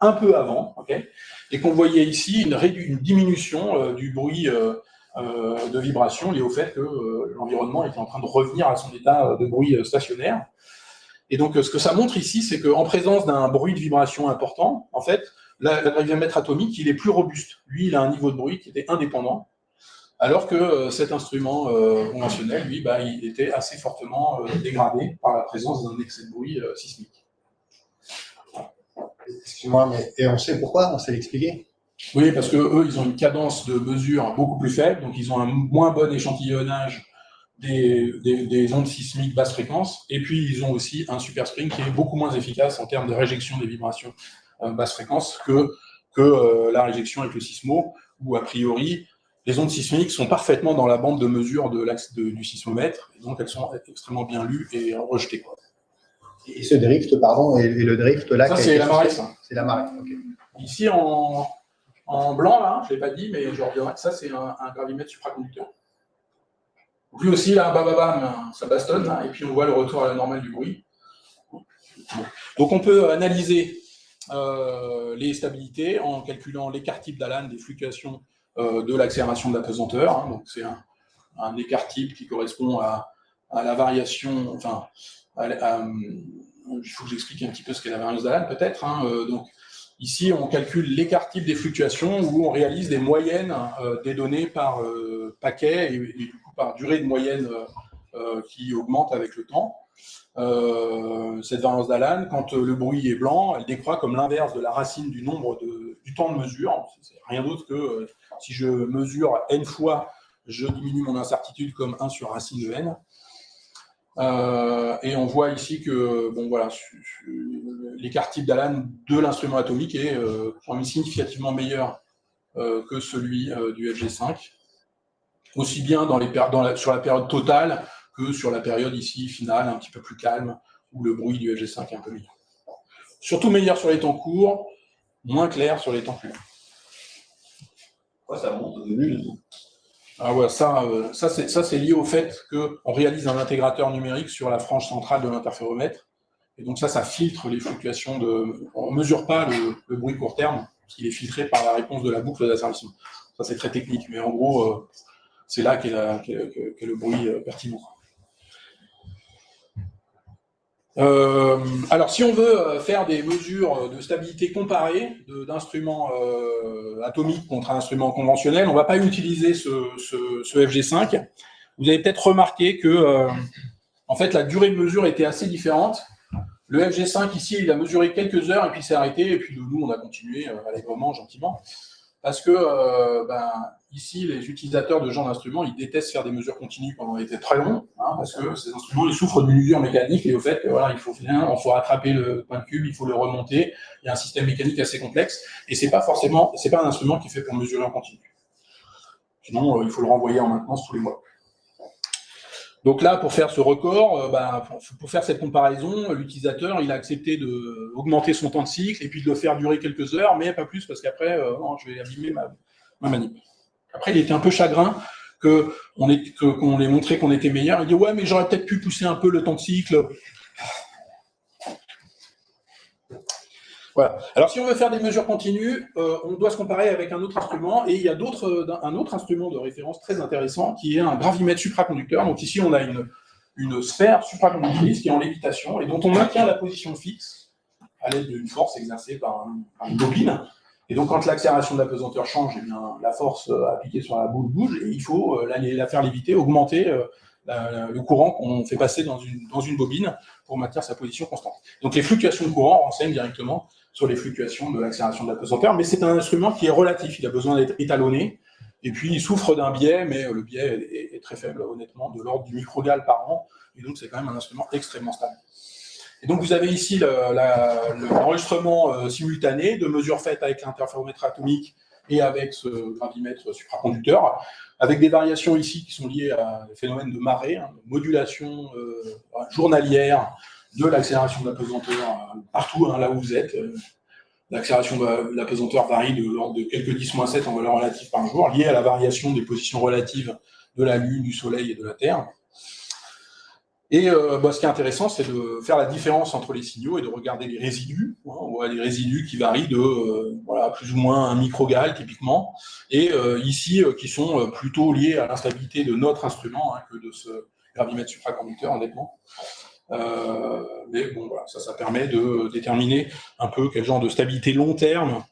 [SPEAKER 1] un peu avant, okay, et qu'on voyait ici une diminution du bruit de vibration lié au fait que l'environnement était en train de revenir à son état de bruit stationnaire. Et donc, ce que ça montre ici, c'est qu'en présence d'un bruit de vibration important, en fait, le gravimètre atomique, il est plus robuste. Lui, il a un niveau de bruit qui était indépendant, alors que cet instrument conventionnel, lui, il était assez fortement dégradé par la présence d'un excès de bruit sismique.
[SPEAKER 2] Excuse-moi, mais et on sait pourquoi? On sait l'expliquer?
[SPEAKER 1] Oui, parce qu'eux, ils ont une cadence de mesure beaucoup plus faible, donc ils ont un moins bon échantillonnage des ondes sismiques basse fréquence, et puis ils ont aussi un superspring qui est beaucoup moins efficace en termes de réjection des vibrations basse fréquence que la réjection avec le sismo, où a priori, les ondes sismiques sont parfaitement dans la bande de mesure de l'axe du sismomètre, et donc elles sont extrêmement bien lues et rejetées, quoi.
[SPEAKER 2] Et ce drift, pardon, et le drift là...
[SPEAKER 1] Ça, c'est la marée, ça.
[SPEAKER 2] C'est la marée, ok.
[SPEAKER 1] Ici, en en blanc, là, je ne l'ai pas dit, mais je reviendrai. Ça, c'est un gravimètre supraconducteur. Lui aussi, là, bam, ça bastonne, là, et puis on voit le retour à la normale du bruit. Donc on peut analyser les stabilités en calculant l'écart-type d'Allan des fluctuations de l'accélération de la pesanteur. Hein, donc c'est un écart-type qui correspond à la variation, enfin, il faut que j'explique un petit peu ce qu'est la variance d'Allan, peut-être. Hein, donc ici, on calcule l'écart-type des fluctuations où on réalise des moyennes des données par paquet et du coup par durée de moyenne qui augmente avec le temps. Cette variance d'Allan, quand le bruit est blanc, elle décroît comme l'inverse de la racine du nombre du temps de mesure. C'est rien d'autre que si je mesure n fois, je diminue mon incertitude comme 1 sur racine de n. Et on voit ici que bon, voilà, l'écart type d'Allan de l'instrument atomique est significativement meilleur que celui du FG5, aussi bien sur la période totale que sur la période ici finale, un petit peu plus calme, où le bruit du FG5 est un peu meilleur. Surtout meilleur sur les temps courts, moins clair sur les temps plus longs.
[SPEAKER 3] Pourquoi ça monte au début?
[SPEAKER 1] Ah ouais, ça c'est lié au fait qu'on réalise un intégrateur numérique sur la frange centrale de l'interféromètre. Et donc ça filtre les fluctuations on ne mesure pas le bruit court terme, parce qu'il est filtré par la réponse de la boucle d'asservissement. Ça c'est très technique, mais en gros, c'est là qu'est le bruit pertinent. Alors, si on veut faire des mesures de stabilité comparées d'instruments atomiques contre un instrument conventionnel, on ne va pas utiliser ce FG5. Vous avez peut-être remarqué que, en fait, la durée de mesure était assez différente. Le FG5, ici, il a mesuré quelques heures et puis s'est arrêté. Et puis, nous, on a continué allègrement, gentiment. Parce que, ici, les utilisateurs de ce genre d'instruments, ils détestent faire des mesures continues pendant des temps très longs, hein, parce que ces instruments, ils souffrent d'une usure mécanique et au fait, voilà, il faut rattraper le point de cube, il faut le remonter. Il y a un système mécanique assez complexe et c'est pas un instrument qui est fait pour mesurer en continu. Sinon, il faut le renvoyer en maintenance tous les mois. Donc là, pour faire ce record, pour faire cette comparaison, l'utilisateur, il a accepté d'augmenter son temps de cycle et puis de le faire durer quelques heures, mais pas plus, parce qu'après, je vais abîmer ma manip. Après, il était un peu chagrin qu'on ait montré qu'on était meilleur. Il dit « Ouais, mais j'aurais peut-être pu pousser un peu le temps de cycle. » Voilà. Alors, si on veut faire des mesures continues, on doit se comparer avec un autre instrument, et il y a un autre instrument de référence très intéressant, qui est un gravimètre supraconducteur. Donc ici, on a une sphère supraconductrice qui est en lévitation, et dont on maintient la position fixe à l'aide d'une force exercée par une bobine. Et donc, quand l'accélération de la pesanteur change, eh bien, la force appliquée sur la boule bouge, et il faut la faire léviter, augmenter le courant qu'on fait passer dans une bobine pour maintenir sa position constante. Donc, les fluctuations de courant renseignent directement sur les fluctuations de l'accélération de la pesanteur, mais c'est un instrument qui est relatif, il a besoin d'être étalonné, et puis il souffre d'un biais, mais le biais est très faible, honnêtement, de l'ordre du microgal par an, et donc c'est quand même un instrument extrêmement stable. Et donc vous avez ici l'enregistrement simultané de mesures faites avec l'interféromètre atomique et avec ce gravimètre supraconducteur, avec des variations ici qui sont liées à des phénomènes de marée, de modulation journalière de l'accélération de la pesanteur partout, là où vous êtes. L'accélération de la pesanteur varie de l'ordre de quelques 10-7 en valeur relative par jour, liée à la variation des positions relatives de la Lune, du Soleil et de la Terre. Et ce qui est intéressant, c'est de faire la différence entre les signaux et de regarder les résidus. On voit des résidus qui varient de plus ou moins 1 microgal, typiquement, et ici, qui sont plutôt liés à l'instabilité de notre instrument que de ce gravimètre supraconducteur, honnêtement. Mais bon, voilà, ça permet de déterminer un peu quel genre de stabilité long terme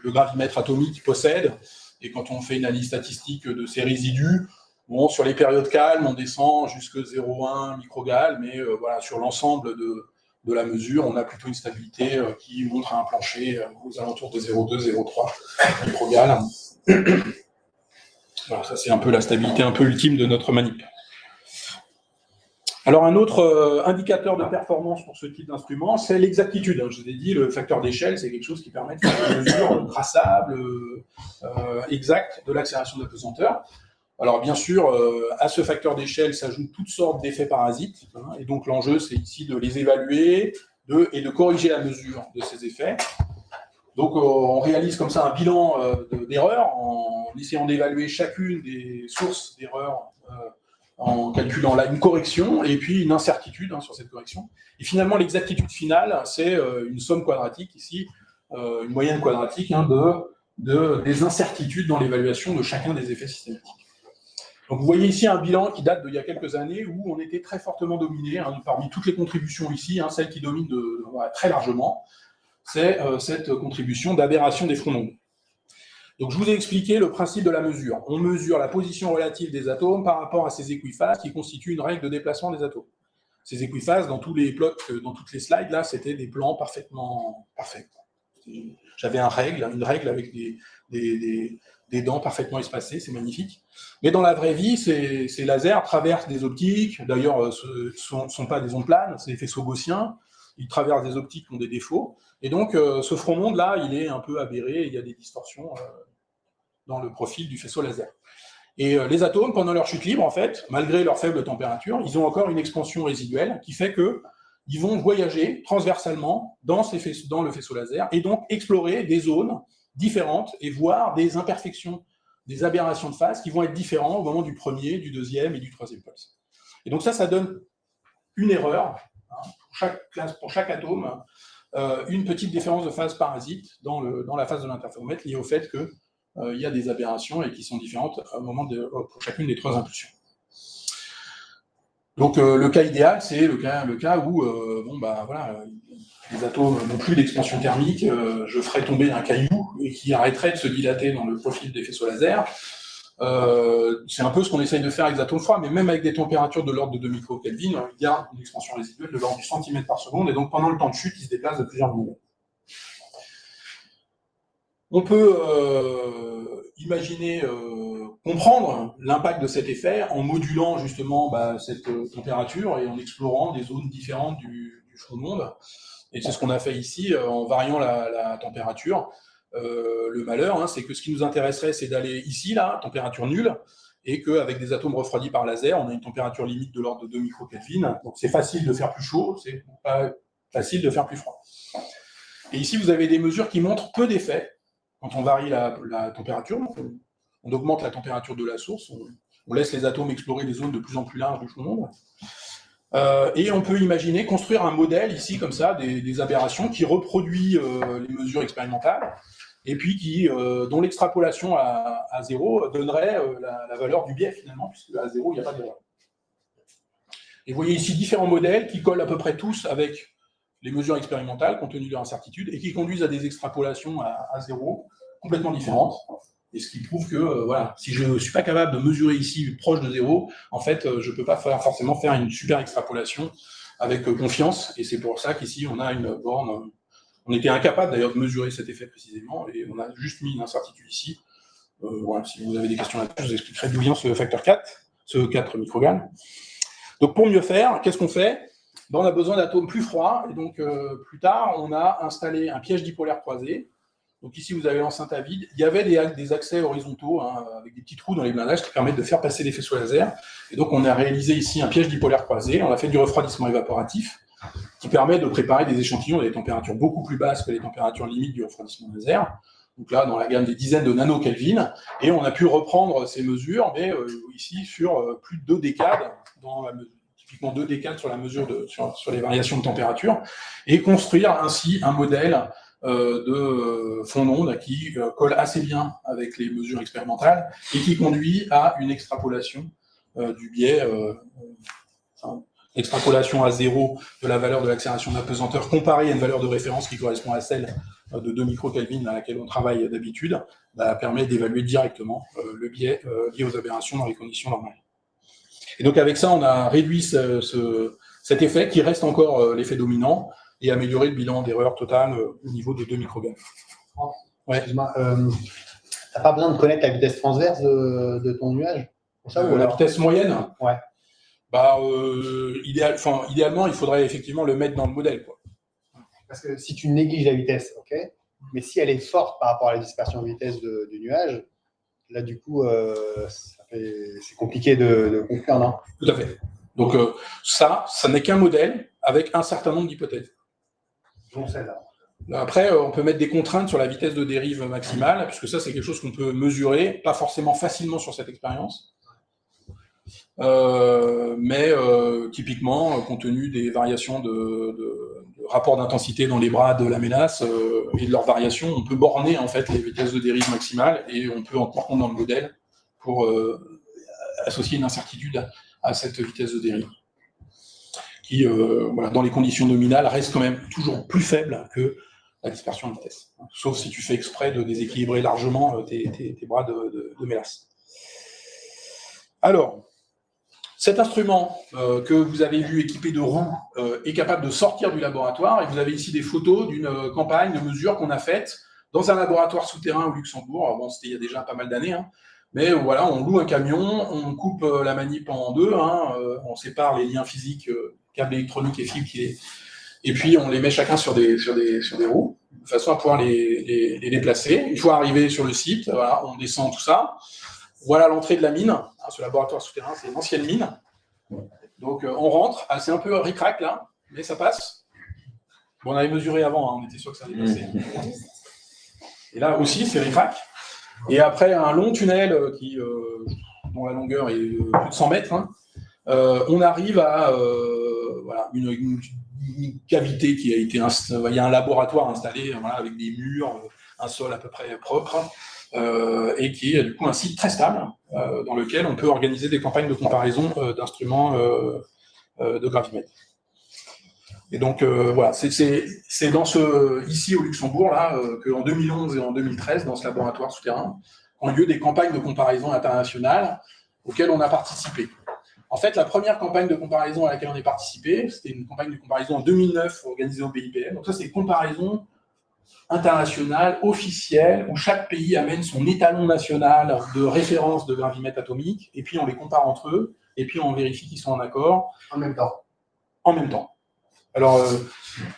[SPEAKER 1] le gravimètre atomique possède. Et quand on fait une analyse statistique de ces résidus, bon, sur les périodes calmes, on descend jusqu'à 0,1 microgal, mais sur l'ensemble de la mesure, on a plutôt une stabilité qui montre un plancher aux alentours de 0,2, 0,3 microgal. Voilà, ça c'est un peu la stabilité un peu ultime de notre manip. Alors, un autre indicateur de performance pour ce type d'instrument, c'est l'exactitude. Je vous ai dit, le facteur d'échelle, c'est quelque chose qui permet de faire une mesure traçable, exacte de l'accélération de la pesanteur. Alors, bien sûr, à ce facteur d'échelle s'ajoutent toutes sortes d'effets parasites, et donc l'enjeu, c'est ici de les évaluer et de corriger la mesure de ces effets. Donc, on réalise comme ça un bilan d'erreurs en essayant d'évaluer chacune des sources d'erreurs en calculant là une correction et puis une incertitude sur cette correction. Et finalement, l'exactitude finale, c'est une somme quadratique ici, une moyenne quadratique des incertitudes dans l'évaluation de chacun des effets systématiques. Donc vous voyez ici un bilan qui date d'il y a quelques années où on était très fortement dominé, parmi toutes les contributions ici, celle qui domine très largement, c'est cette contribution d'aberration des fronts nombres. Donc je vous ai expliqué le principe de la mesure. On mesure la position relative des atomes par rapport à ces équiphases qui constituent une règle de déplacement des atomes. Ces équiphases, dans tous les plots, dans toutes les slides, là, c'était des plans parfaitement parfaits. J'avais une règle avec des dents parfaitement espacées, c'est magnifique. Mais dans la vraie vie, ces lasers traversent des optiques, d'ailleurs, ce ne sont pas des ondes planes, c'est des faisceaux gaussiens, ils traversent des optiques qui ont des défauts, et donc ce front-monde-là, il est un peu aberré, il y a des distorsions dans le profil du faisceau laser. Et les atomes, pendant leur chute libre, en fait, malgré leur faible température, ils ont encore une expansion résiduelle qui fait qu'ils vont voyager transversalement dans le faisceau laser et donc explorer des zones différentes et voir des imperfections, des aberrations de phase qui vont être différentes au moment du premier, du deuxième et du troisième pulse. Et donc ça donne une erreur, pour chaque atome, une petite différence de phase parasite dans la phase de l'interféromètre liée au fait qu'il y a des aberrations et qui sont différentes au moment pour chacune des trois impulsions. Donc le cas idéal, c'est le cas où les atomes n'ont plus d'expansion thermique, je ferai tomber un caillou et qui arrêterait de se dilater dans le profil des faisceaux laser. C'est un peu ce qu'on essaye de faire avec les atomes froids, mais même avec des températures de l'ordre de 2 microkelvin, il y a une expansion résiduelle de l'ordre du centimètre par seconde, et donc pendant le temps de chute, il se déplace de plusieurs millimètres. On peut imaginer comprendre l'impact de cet effet en modulant justement cette température et en explorant des zones différentes du front de monde. Et c'est ce qu'on a fait ici en variant la température. Le malheur, c'est que ce qui nous intéresserait, c'est d'aller ici, là, température nulle, et qu'avec des atomes refroidis par laser, on a une température limite de l'ordre de 2 microkelvin. Donc c'est facile de faire plus chaud, c'est pas facile de faire plus froid. Et ici, vous avez des mesures qui montrent peu d'effets quand on varie la température. On augmente la température de la source, on laisse les atomes explorer des zones de plus en plus larges du front de monde. Et on peut imaginer construire un modèle ici, comme ça, des aberrations qui reproduit les mesures expérimentales, et puis dont l'extrapolation à zéro donnerait la valeur du biais, finalement, puisque à zéro, il n'y a pas d'erreur. Et vous voyez ici différents modèles qui collent à peu près tous avec les mesures expérimentales, compte tenu de leur incertitude, et qui conduisent à des extrapolations à zéro, complètement différentes. Et ce qui prouve que, si je ne suis pas capable de mesurer ici proche de zéro, en fait, je ne peux pas forcément faire une super extrapolation avec confiance, et c'est pour ça qu'ici, on a une borne. On était incapable d'ailleurs de mesurer cet effet précisément, et on a juste mis une incertitude ici. Si vous avez des questions là-dessus, je vous expliquerai d'où vient ce facteur 4, ce 4 microgrammes. Donc pour mieux faire, qu'est-ce qu'on fait ? On a besoin d'atomes plus froids, et donc plus tard, on a installé un piège dipolaire croisé. Donc ici, vous avez l'enceinte à vide. Il y avait des accès horizontaux avec des petits trous dans les blindages qui permettent de faire passer des faisceaux laser. Et donc, on a réalisé ici un piège dipolaire croisé. On a fait du refroidissement évaporatif qui permet de préparer des échantillons à des températures beaucoup plus basses que les températures limites du refroidissement laser. Donc là, dans la gamme des dizaines de nanokelvin. Et on a pu reprendre ces mesures, mais ici, sur plus de 2 décades, typiquement 2 décades sur la mesure sur les variations de température, et construire ainsi un modèle de fond d'onde qui colle assez bien avec les mesures expérimentales et qui conduit à une extrapolation du biais, extrapolation à zéro de la valeur de l'accélération d'apesanteur comparée à une valeur de référence qui correspond à celle de 2 microkelvin à laquelle on travaille d'habitude, permet d'évaluer directement le biais lié aux aberrations dans les conditions normales. Et donc avec ça, on a réduit cet effet qui reste encore l'effet dominant, et améliorer le bilan d'erreur totale au niveau de 2 microgrammes.
[SPEAKER 2] Ouais. Excuse-moi, t'as pas besoin de connaître la vitesse transverse de ton nuage pour ça, ou
[SPEAKER 1] la vitesse moyenne ?
[SPEAKER 2] Ouais.
[SPEAKER 1] Idéalement, il faudrait effectivement le mettre dans le modèle, quoi.
[SPEAKER 2] Parce que si tu négliges la vitesse, ok, mais si elle est forte par rapport à la dispersion de vitesse du nuage, là, du coup, c'est compliqué de conclure, non ?
[SPEAKER 1] Tout à fait. Donc, ça n'est qu'un modèle avec un certain nombre d'hypothèses.
[SPEAKER 2] Dont celle-là.
[SPEAKER 1] Après, on peut mettre des contraintes sur la vitesse de dérive maximale, puisque ça, c'est quelque chose qu'on peut mesurer, pas forcément facilement sur cette expérience, mais typiquement, compte tenu des variations de rapport d'intensité dans les bras de la ménace et de leurs variations, on peut borner en fait les vitesses de dérive maximales et on peut en tenir compte dans le modèle pour associer une incertitude à cette vitesse de dérive, qui, voilà, dans les conditions nominales, reste quand même toujours plus faible que la dispersion de vitesse, sauf si tu fais exprès de déséquilibrer largement tes bras de mélasse. Alors, cet instrument que vous avez vu équipé de roues est capable de sortir du laboratoire, et vous avez ici des photos d'une campagne de mesure qu'on a faite dans un laboratoire souterrain au Luxembourg. Alors bon, c'était il y a déjà pas mal d'années, hein, mais voilà, on loue un camion, on coupe la manip en deux, hein, on sépare les liens physiques, câbles électroniques et fibres et puis on les met chacun sur des roues, de façon à pouvoir les déplacer. Une fois arrivé sur le site, voilà, on descend tout ça. Voilà l'entrée de la mine. Ce laboratoire souterrain, c'est une ancienne mine. Donc on rentre, c'est un peu ric-rac là, mais ça passe. Bon, on avait mesuré avant, hein, on était sûr que ça allait passer. Et là aussi, c'est ric-rac. Et après un long tunnel dont la longueur est plus de 100 mètres, hein, on arrive à voilà, une cavité qui a été installée. Il y a un laboratoire installé, voilà, avec des murs, un sol à peu près propre, et qui est du coup un site très stable dans lequel on peut organiser des campagnes de comparaison d'instruments de gravimètre. Et donc voilà, c'est ici au Luxembourg là qu'en 2011 et en 2013, dans ce laboratoire souterrain, ont lieu des campagnes de comparaison internationales auxquelles on a participé. En fait, la première campagne de comparaison à laquelle on a participé, c'était une campagne de comparaison en 2009 organisée au BIPM. Donc ça, c'est une comparaison internationale, officielle, où chaque pays amène son étalon national de référence de gravimètre atomique, et puis on les compare entre eux, et puis on vérifie qu'ils sont en accord.
[SPEAKER 2] En même temps.
[SPEAKER 1] En même temps. Alors,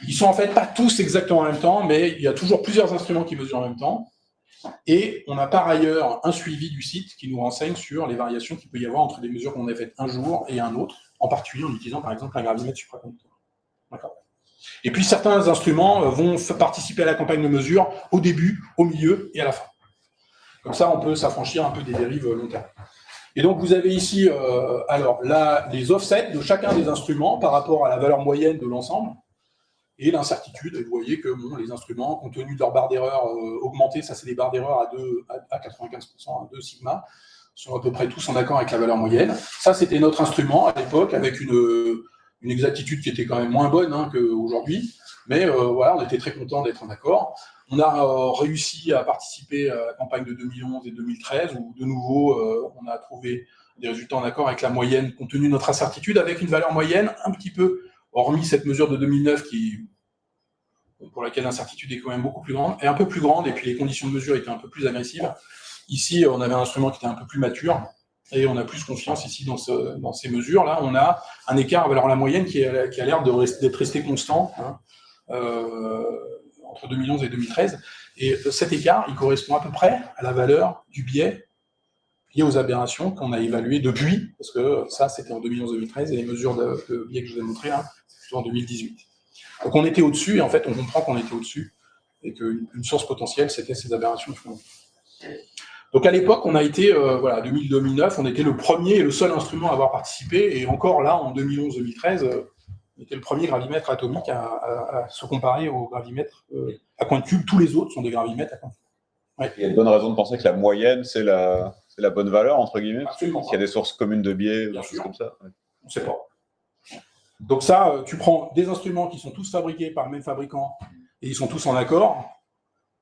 [SPEAKER 1] ils sont en fait pas tous exactement en même temps, mais il y a toujours plusieurs instruments qui mesurent en même temps. Et on a par ailleurs un suivi du site qui nous renseigne sur les variations qu'il peut y avoir entre des mesures qu'on a faites un jour et un autre, en particulier en utilisant par exemple un gravimètre supraconducteur. D'accord. Et puis certains instruments vont participer à la campagne de mesure au début, au milieu et à la fin. Comme ça, on peut s'affranchir un peu des dérives long terme. Et donc vous avez ici alors là les offsets de chacun des instruments par rapport à la valeur moyenne de l'ensemble. Et l'incertitude, et vous voyez que bon, les instruments, compte tenu de leur barre d'erreur augmentée, ça c'est des barres d'erreur à 95%, à 2 sigma, sont à peu près tous en accord avec la valeur moyenne. Ça c'était notre instrument à l'époque, avec une exactitude qui était quand même moins bonne hein, qu'aujourd'hui, mais voilà, on était très contents d'être en accord. On a réussi à participer à la campagne de 2011 et 2013, où de nouveau on a trouvé des résultats en accord avec la moyenne, compte tenu de notre incertitude, avec une valeur moyenne un petit peu, hormis cette mesure de 2009 pour laquelle l'incertitude est quand même beaucoup plus grande, et un peu plus grande, et puis les conditions de mesure étaient un peu plus agressives. Ici, on avait un instrument qui était un peu plus mature, et on a plus confiance ici dans ces mesures-là. On a un écart, alors la moyenne qui a l'air d'être resté constant hein, entre 2011 et 2013, et cet écart, il correspond à peu près à la valeur du biais lié aux aberrations qu'on a évaluées depuis, parce que ça, c'était en 2011-2013, et les mesures de biais que je vous ai montrées, hein, c'est plutôt en 2018. Donc on était au-dessus, et en fait, on comprend qu'on était au-dessus, et qu'une source potentielle, c'était ces aberrations de fond. Donc à l'époque, on a été, voilà, 2000-2009, on était le premier et le seul instrument à avoir participé, et encore là, en 2011-2013, on était le premier gravimètre atomique à se comparer au gravimètre à coin de cube. Tous les autres sont des gravimètres à coin de cube. Ouais.
[SPEAKER 4] Il y a de bonnes raisons de penser que la moyenne, c'est la bonne valeur, entre guillemets.
[SPEAKER 1] Absolument.
[SPEAKER 4] Parce qu'il y a des sources communes de biais, des choses comme ça. Ouais.
[SPEAKER 1] On ne sait pas. Donc ça, tu prends des instruments qui sont tous fabriqués par le même fabricant, et ils sont tous en accord.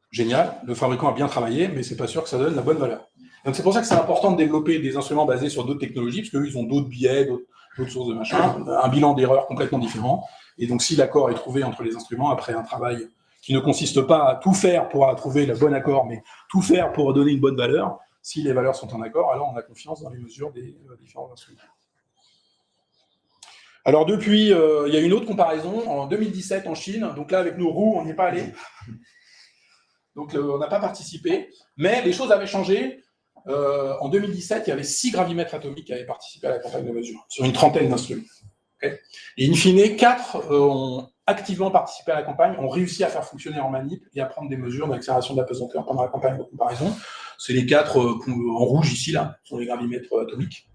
[SPEAKER 1] Génial, le fabricant a bien travaillé, mais c'est pas sûr que ça donne la bonne valeur. Donc c'est pour ça que c'est important de développer des instruments basés sur d'autres technologies, parce qu'eux, ils ont d'autres biais, d'autres sources de machin, un bilan d'erreur complètement différent. Et donc si l'accord est trouvé entre les instruments, après un travail qui ne consiste pas à tout faire pour trouver le bon accord, mais tout faire pour donner une bonne valeur, si les valeurs sont en accord, alors on a confiance dans les mesures des différents instruments. Alors depuis, il y a une autre comparaison, en 2017 en Chine, donc là avec nos roues, on n'y est pas allé. Donc on n'a pas participé, mais les choses avaient changé. En 2017, il y avait 6 gravimètres atomiques qui avaient participé à la campagne de mesure, sur une trentaine d'instruments. Okay. Et in fine, 4 ont activement participé à la campagne ont réussi à faire fonctionner en manip et à prendre des mesures d'accélération de la pesanteur pendant la campagne de comparaison. C'est les 4 en rouge ici, là, sont les gravimètres atomiques.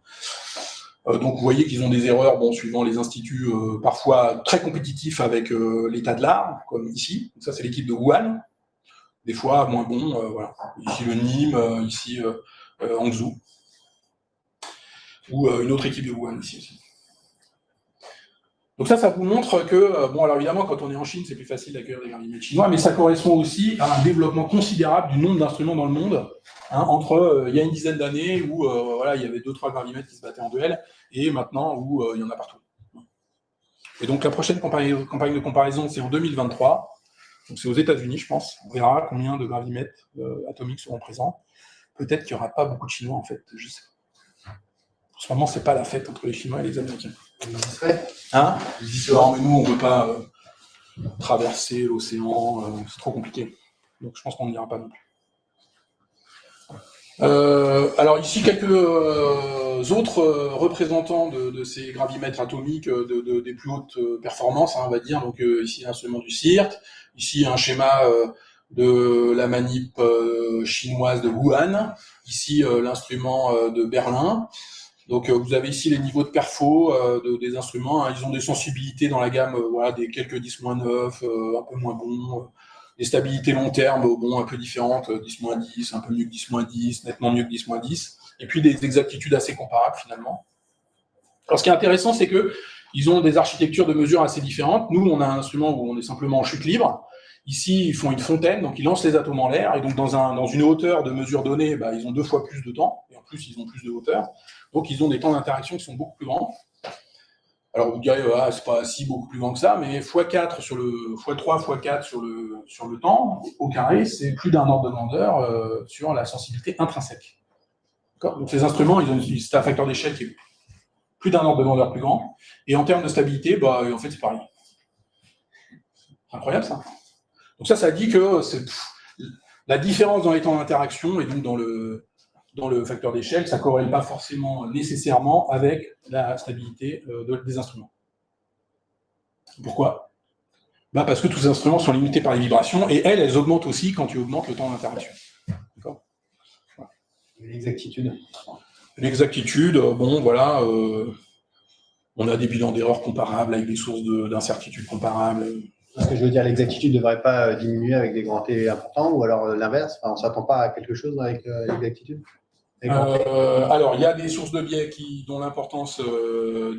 [SPEAKER 1] Donc vous voyez qu'ils ont des erreurs, bon, suivant les instituts, parfois très compétitifs avec l'état de l'art, comme ici. Donc ça, c'est l'équipe de Wuhan. Des fois, moins bon, voilà. Ici, le Nîmes, ici, Hangzhou. Ou une autre équipe de Wuhan, ici aussi. Donc ça vous montre que, bon, alors évidemment, quand on est en Chine, c'est plus facile d'accueillir des gravimètres chinois, mais ça correspond aussi à un développement considérable du nombre d'instruments dans le monde, hein, entre il y a une dizaine d'années où voilà, il y avait 2-3 gravimètres qui se battaient en duel, et maintenant où il y en a partout. Et donc la prochaine campagne de comparaison, c'est en 2023, donc c'est aux États-Unis, je pense. On verra combien de gravimètres atomiques seront présents. Peut-être qu'il n'y aura pas beaucoup de Chinois, en fait, je sais pas. En ce moment, c'est pas la fête entre les Chinois et les Américains. Hein? Non, mais nous, on ne peut pas traverser l'océan, c'est trop compliqué. Donc je pense qu'on n'ira pas non plus. Alors ici, quelques autres représentants de ces gravimètres atomiques des plus hautes performances, hein, on va dire. Donc ici, l'instrument du CIRT. Ici, un schéma de la manip chinoise de Wuhan. Ici, l'instrument de Berlin. Donc vous avez ici les niveaux de perfo des instruments, hein. Ils ont des sensibilités dans la gamme, voilà, des quelques 10-9, un peu moins bons, des stabilités long terme, bon, un peu différentes, 10-10, un peu mieux que 10-10, nettement mieux que 10-10, et puis des exactitudes assez comparables finalement. Alors ce qui est intéressant, c'est que ils ont des architectures de mesure assez différentes. Nous, on a un instrument où on est simplement en chute libre. Ici, ils font une fontaine, donc ils lancent les atomes en l'air, et donc dans une hauteur de mesure donnée, bah, ils ont 2 fois plus de temps, et en plus, ils ont plus de hauteur. Donc, ils ont des temps d'interaction qui sont beaucoup plus grands. Alors, vous direz, ah, c'est pas si beaucoup plus grand que ça, mais x4 sur le x3, x4 sur le temps, au carré, c'est plus d'un ordre de grandeur sur la sensibilité intrinsèque. Donc, ces instruments, c'est un facteur d'échelle qui est plus d'un ordre de grandeur plus grand. Et en termes de stabilité, bah, en fait, c'est pareil. C'est incroyable, ça. Donc ça dit que la différence dans les temps d'interaction et donc dans le facteur d'échelle, ça ne corrèle pas forcément nécessairement avec la stabilité des instruments. Pourquoi? Parce que tous ces instruments sont limités par les vibrations, et elles augmentent aussi quand tu augmentes le temps d'interaction. D'accord? Voilà.
[SPEAKER 2] L'exactitude.
[SPEAKER 1] L'exactitude, bon, voilà, on a des bilans d'erreurs comparables avec des sources d'incertitudes comparables.
[SPEAKER 2] Parce que je veux dire, l'exactitude ne devrait pas diminuer avec des grands T importants, ou alors l'inverse, on ne s'attend pas à quelque chose avec l'exactitude?
[SPEAKER 1] Alors, il y a des sources de biais dont l'importance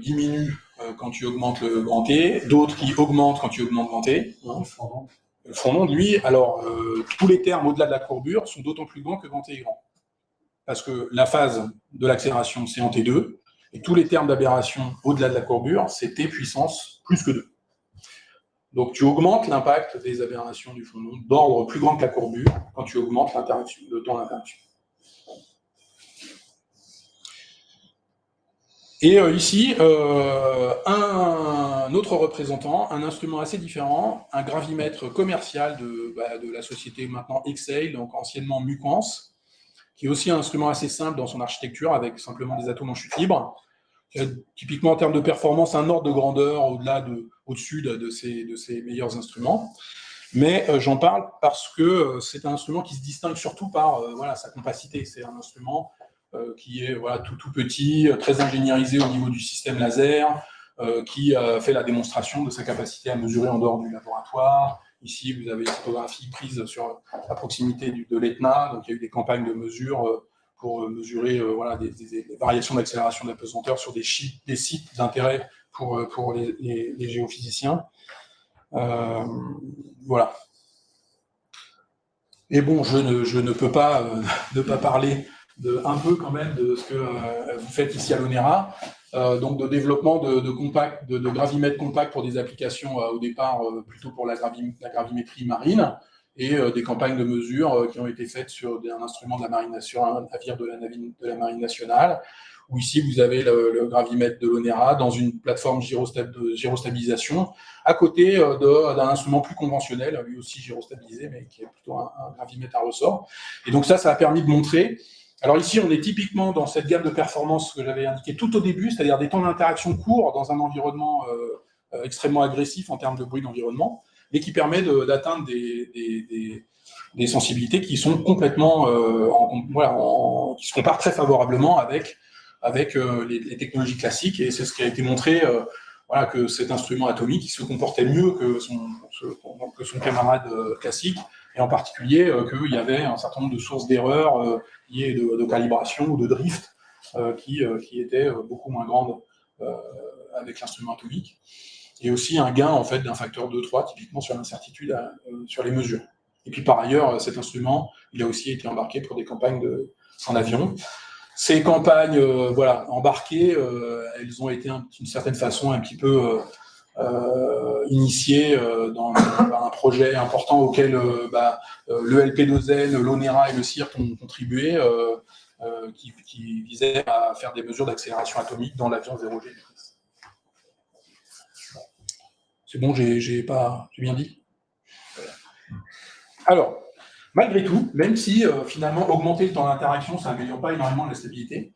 [SPEAKER 1] diminue quand tu augmentes le grand T, d'autres qui augmentent quand tu augmentes le grand T. Hein. Le Fronon, lui, alors, tous les termes au-delà de la courbure sont d'autant plus grands que grand T est grand. Parce que la phase de l'accélération, c'est en T2, et tous les termes d'aberration au-delà de la courbure, c'est T puissance plus que 2. Donc, tu augmentes l'impact des aberrations du Fronon d'ordre plus grand que la courbure quand tu augmentes le temps d'interaction. Et ici, un autre représentant, un instrument assez différent, un gravimètre commercial de la société maintenant Exail, donc anciennement Mucans, qui est aussi un instrument assez simple dans son architecture, avec simplement des atomes en chute libre. Typiquement, en termes de performance, un ordre de grandeur au-dessus de ces meilleurs instruments. Mais j'en parle parce que c'est un instrument qui se distingue surtout par voilà, sa compacité. C'est un instrument qui est voilà, tout petit, très ingénierisé au niveau du système laser, qui fait la démonstration de sa capacité à mesurer en dehors du laboratoire. Ici, vous avez une photographie prise à proximité de l'Etna. Donc, il y a eu des campagnes de mesure pour mesurer voilà, des variations d'accélération de la pesanteur sur des sites d'intérêt pour les géophysiciens. Voilà. Et bon, je ne peux pas ne pas parler un peu quand même de ce que vous faites ici à l'ONERA, donc de développement de gravimètres compacts pour des applications au départ plutôt pour la gravimétrie marine, et des campagnes de mesure qui ont été faites sur un instrument de la marine, sur un navire de la Marine nationale, où ici vous avez le gravimètre de l'ONERA dans une plateforme de gyrostabilisation, à côté d'un instrument plus conventionnel, lui aussi gyrostabilisé, mais qui est plutôt un gravimètre à ressort. Et donc ça a permis de montrer. Alors ici, on est typiquement dans cette gamme de performance que j'avais indiquée tout au début, c'est-à-dire des temps d'interaction courts dans un environnement extrêmement agressif en termes de bruit d'environnement, mais qui permet d'atteindre des sensibilités qui sont complètement, qui se comparent très favorablement avec les technologies classiques, et c'est ce qui a été montré, que cet instrument atomique il se comportait mieux que son camarade classique, et en particulier qu'il y avait un certain nombre de sources d'erreurs liées de calibration ou de drift qui étaient beaucoup moins grandes avec l'instrument atomique, et aussi un gain en fait d'un facteur 2-3 typiquement sur l'incertitude sur les mesures. Et puis par ailleurs, cet instrument, il a aussi été embarqué pour des campagnes en avion. Ces campagnes embarquées, elles ont été d'une certaine façon un petit peu initiées dans un projet important auquel le LP2N, l'ONERA et le CIRT ont contribué, qui visait à faire des mesures d'accélération atomique dans l'avion 0G. C'est bon, j'ai bien dit. Alors, malgré tout, même si finalement augmenter le temps d'interaction, ça n'améliore pas énormément la stabilité,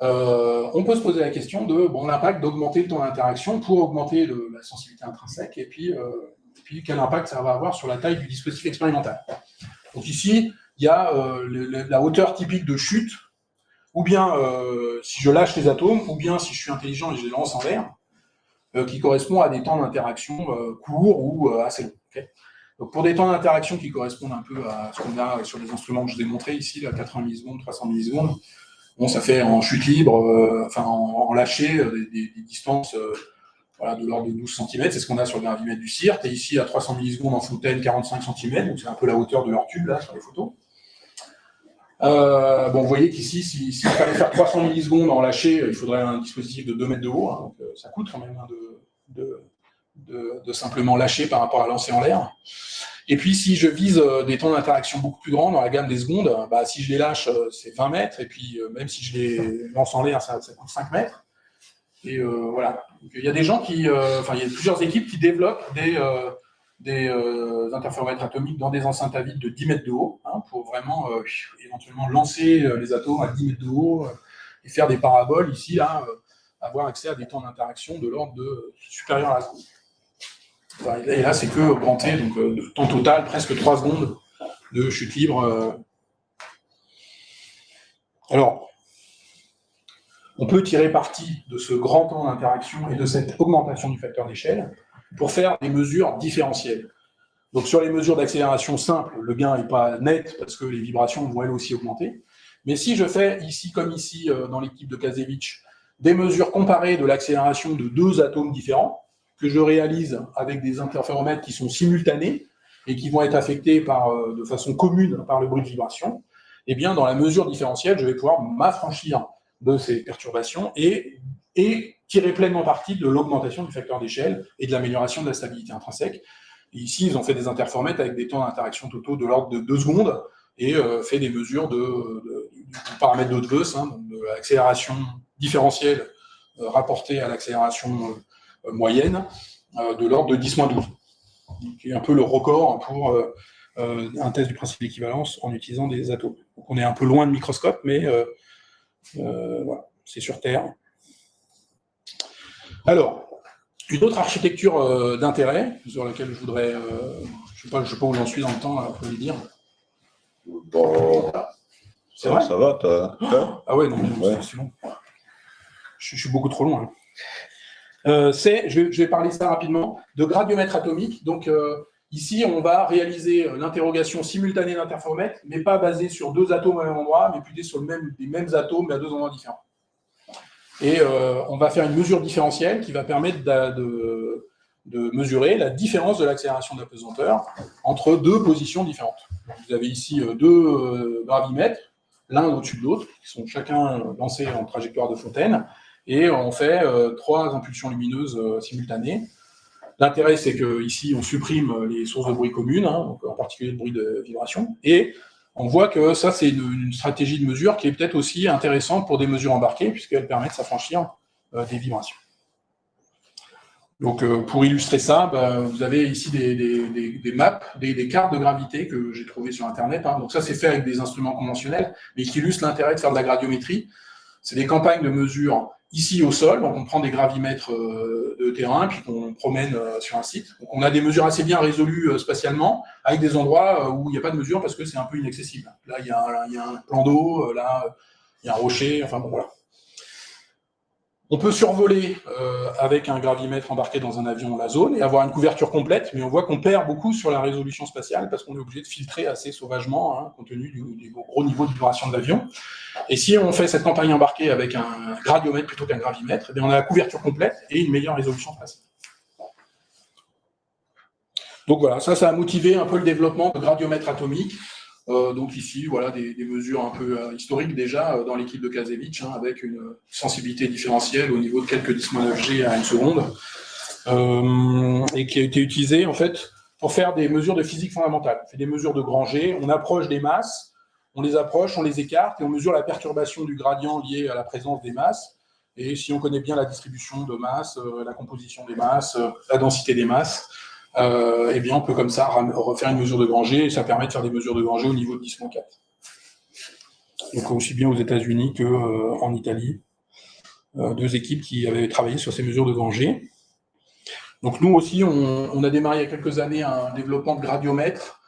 [SPEAKER 1] on peut se poser la question de l'impact d'augmenter le temps d'interaction pour augmenter la sensibilité intrinsèque, et puis quel impact ça va avoir sur la taille du dispositif expérimental. Donc ici, il y a la hauteur typique de chute, ou bien si je lâche les atomes, ou bien si je suis intelligent et je les lance en l'air, qui correspond à des temps d'interaction courts ou assez longs. Okay. Donc pour des temps d'interaction qui correspondent un peu à ce qu'on a sur les instruments que je vous ai montrés ici, là, 80 millisecondes, 300 millisecondes, ça fait en chute libre, en lâcher, des distances de l'ordre de 12 cm, c'est ce qu'on a sur le gravimètre du CIRT, et ici à 300 millisecondes en fontaine, 45 cm, donc c'est un peu la hauteur de leur tube là sur les photos. Vous voyez qu'ici, s'il fallait faire 300 millisecondes en lâcher, il faudrait un dispositif de 2 mètres de haut, donc ça coûte quand même de simplement lâcher par rapport à lancer en l'air. Et puis si je vise des temps d'interaction beaucoup plus grands dans la gamme des secondes, si je les lâche, c'est 20 mètres, et puis même si je les lance en l'air, ça coûte 5 mètres. Et voilà. Donc, il y a des gens il y a plusieurs équipes qui développent des interféromètres atomiques dans des enceintes à vide de 10 mètres de haut, pour vraiment éventuellement lancer les atomes à 10 mètres de haut et faire des paraboles ici, là, avoir accès à des temps d'interaction de l'ordre supérieur à la seconde. Et là, c'est que augmenter, donc de temps total, presque 3 secondes de chute libre. Alors, on peut tirer parti de ce grand temps d'interaction et de cette augmentation du facteur d'échelle pour faire des mesures différentielles. Donc sur les mesures d'accélération simples, le gain n'est pas net parce que les vibrations vont elles aussi augmenter. Mais si je fais ici, comme ici dans l'équipe de Kazevich, des mesures comparées de l'accélération de 2 atomes différents, que je réalise avec des interféromètres qui sont simultanés et qui vont être affectés de façon commune par le bruit de vibration, eh bien dans la mesure différentielle, je vais pouvoir m'affranchir de ces perturbations et tirer pleinement parti de l'augmentation du facteur d'échelle et de l'amélioration de la stabilité intrinsèque. Et ici, ils ont fait des interféromètres avec des temps d'interaction totaux de l'ordre de 2 secondes et fait des mesures du paramètre d'Hauteveus, donc de l'accélération différentielle rapportée à l'accélération moyenne de l'ordre de 10-12, qui est un peu le record pour un test du principe d'équivalence en utilisant des atomes. Donc on est un peu loin de microscope, mais voilà, c'est sur Terre. Alors, une autre architecture d'intérêt sur laquelle je voudrais, je ne sais pas où j'en suis dans le temps, là, pour le dire.
[SPEAKER 4] Bon,
[SPEAKER 1] c'est vrai.
[SPEAKER 4] Ça va,
[SPEAKER 1] Ah ouais, non, c'est long. Je suis beaucoup trop long. Je vais parler ça rapidement, de gradiomètre atomique. Donc ici, on va réaliser l'interrogation simultanée d'interféromètres, mais pas basée sur 2 atomes au même endroit, mais plutôt sur les mêmes atomes, mais à 2 endroits différents. Et on va faire une mesure différentielle qui va permettre de mesurer la différence de l'accélération de la pesanteur entre 2 positions différentes. Donc, vous avez ici 2 gravimètres, l'un au-dessus de l'autre, qui sont chacun lancés en trajectoire de fontaine, et on fait 3 impulsions lumineuses simultanées. L'intérêt, c'est qu'ici, on supprime les sources de bruit communes, donc en particulier le bruit de vibration, et on voit que ça, c'est une stratégie de mesure qui est peut-être aussi intéressante pour des mesures embarquées, puisqu'elle permet de s'affranchir des vibrations. Donc, pour illustrer ça, vous avez ici des maps, des cartes de gravité que j'ai trouvées sur Internet. Donc ça, c'est fait avec des instruments conventionnels, mais qui illustrent l'intérêt de faire de la gradiométrie. C'est des campagnes de mesure ici au sol, donc on prend des gravimètres de terrain, puis qu'on promène sur un site. Donc on a des mesures assez bien résolues spatialement, avec des endroits où il n'y a pas de mesure parce que c'est un peu inaccessible. Là, il y a un plan d'eau, là, il y a un rocher, enfin bon, voilà. On peut survoler avec un gravimètre embarqué dans un avion la zone et avoir une couverture complète, mais on voit qu'on perd beaucoup sur la résolution spatiale parce qu'on est obligé de filtrer assez sauvagement, hein, compte tenu du gros niveau de vibration de l'avion. Et si on fait cette campagne embarquée avec un gradiomètre plutôt qu'un gravimètre, eh bien on a la couverture complète et une meilleure résolution spatiale. Donc voilà, ça a motivé un peu le développement de gradiomètres atomiques. Donc ici, voilà des mesures un peu historiques déjà dans l'équipe de Kazevich, hein, avec une sensibilité différentielle au niveau de quelques 10-9 G à une seconde, et qui a été utilisée en fait pour faire des mesures de physique fondamentale. On fait des mesures de grand G, on approche des masses, on les approche, on les écarte, et on mesure la perturbation du gradient lié à la présence des masses. Et si on connaît bien la distribution de masse, la composition des masses, la densité des masses, eh bien on peut comme ça refaire une mesure de grand G, et ça permet de faire des mesures de grand G au niveau de 10-4. Donc aussi bien aux États-Unis qu'en Italie, deux équipes qui avaient travaillé sur ces mesures de grand G. Donc nous aussi, on a démarré il y a quelques années un développement de gradiomètre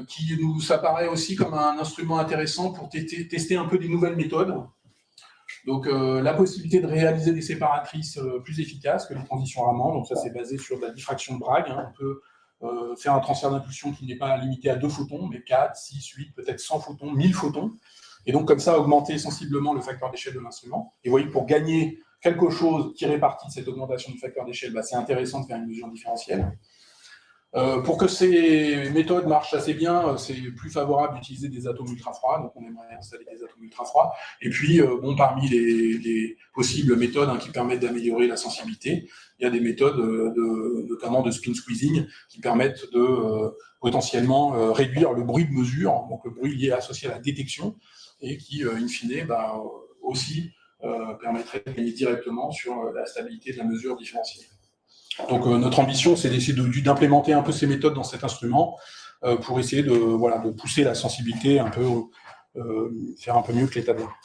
[SPEAKER 1] qui nous apparaît aussi comme un instrument intéressant pour tester un peu des nouvelles méthodes. Donc la possibilité de réaliser des séparatrices plus efficaces que les transitions Raman, donc ça c'est basé sur de la diffraction de Bragg, hein. On peut faire un transfert d'impulsion qui n'est pas limité à 2 photons, mais 4, 6, 8, peut-être 100 photons, 1000 photons, et donc comme ça augmenter sensiblement le facteur d'échelle de l'instrument. Et vous voyez, pour gagner quelque chose tiré parti de cette augmentation du facteur d'échelle, bah, c'est intéressant de faire une mesure différentielle. Pour que ces méthodes marchent assez bien, c'est plus favorable d'utiliser des atomes ultra-froids, donc on aimerait installer des atomes ultra-froids. Et puis, bon, parmi les possibles méthodes qui permettent d'améliorer la sensibilité, il y a des méthodes, notamment de spin squeezing, qui permettent de potentiellement réduire le bruit de mesure, donc le bruit lié associé à la détection, et qui, in fine, aussi permettrait de gagner directement sur la stabilité de la mesure différentielle. Donc notre ambition, c'est d'essayer d'implémenter un peu ces méthodes dans cet instrument pour essayer de pousser la sensibilité un peu, faire un peu mieux que l'état d'art.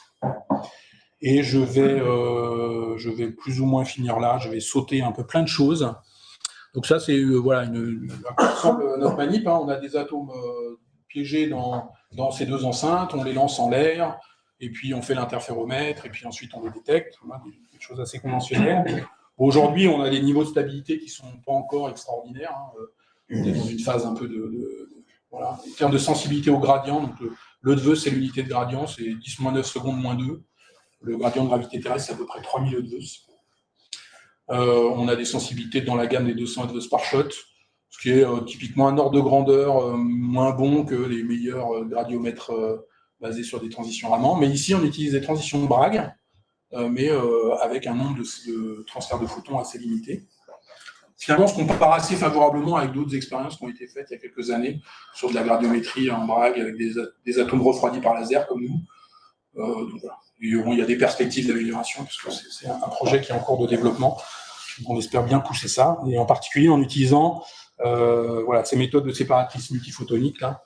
[SPEAKER 1] Et je vais plus ou moins finir là, je vais sauter un peu plein de choses. Donc ça, c'est notre manip, hein. On a des atomes piégés dans ces deux enceintes, on les lance en l'air, et puis on fait l'interféromètre, et puis ensuite on les détecte. Voilà, des choses assez conventionnelles. Aujourd'hui, on a des niveaux de stabilité qui ne sont pas encore extraordinaires. Hein. On est dans une phase un peu voilà. En termes de sensibilité au gradient, donc le DVE, c'est l'unité de gradient, c'est 10-9 secondes moins 2. Le gradient de gravité terrestre, c'est à peu près 3000 EDVE. On a des sensibilités dans la gamme des 200 EDVE par shot, ce qui est typiquement un ordre de grandeur moins bon que les meilleurs gradiomètres basés sur des transitions Raman. Mais ici, on utilise des transitions de Bragg, mais avec un nombre de transferts de photons assez limité. Finalement, on se compare assez favorablement avec d'autres expériences qui ont été faites il y a quelques années sur de la gradiométrie en Bragg avec des atomes refroidis par laser comme nous. Donc voilà. Et, bon, il y a des perspectives d'amélioration puisque c'est un projet qui est en cours de développement. On espère bien pousser ça, et en particulier en utilisant ces méthodes de séparatrices multiphotoniques là,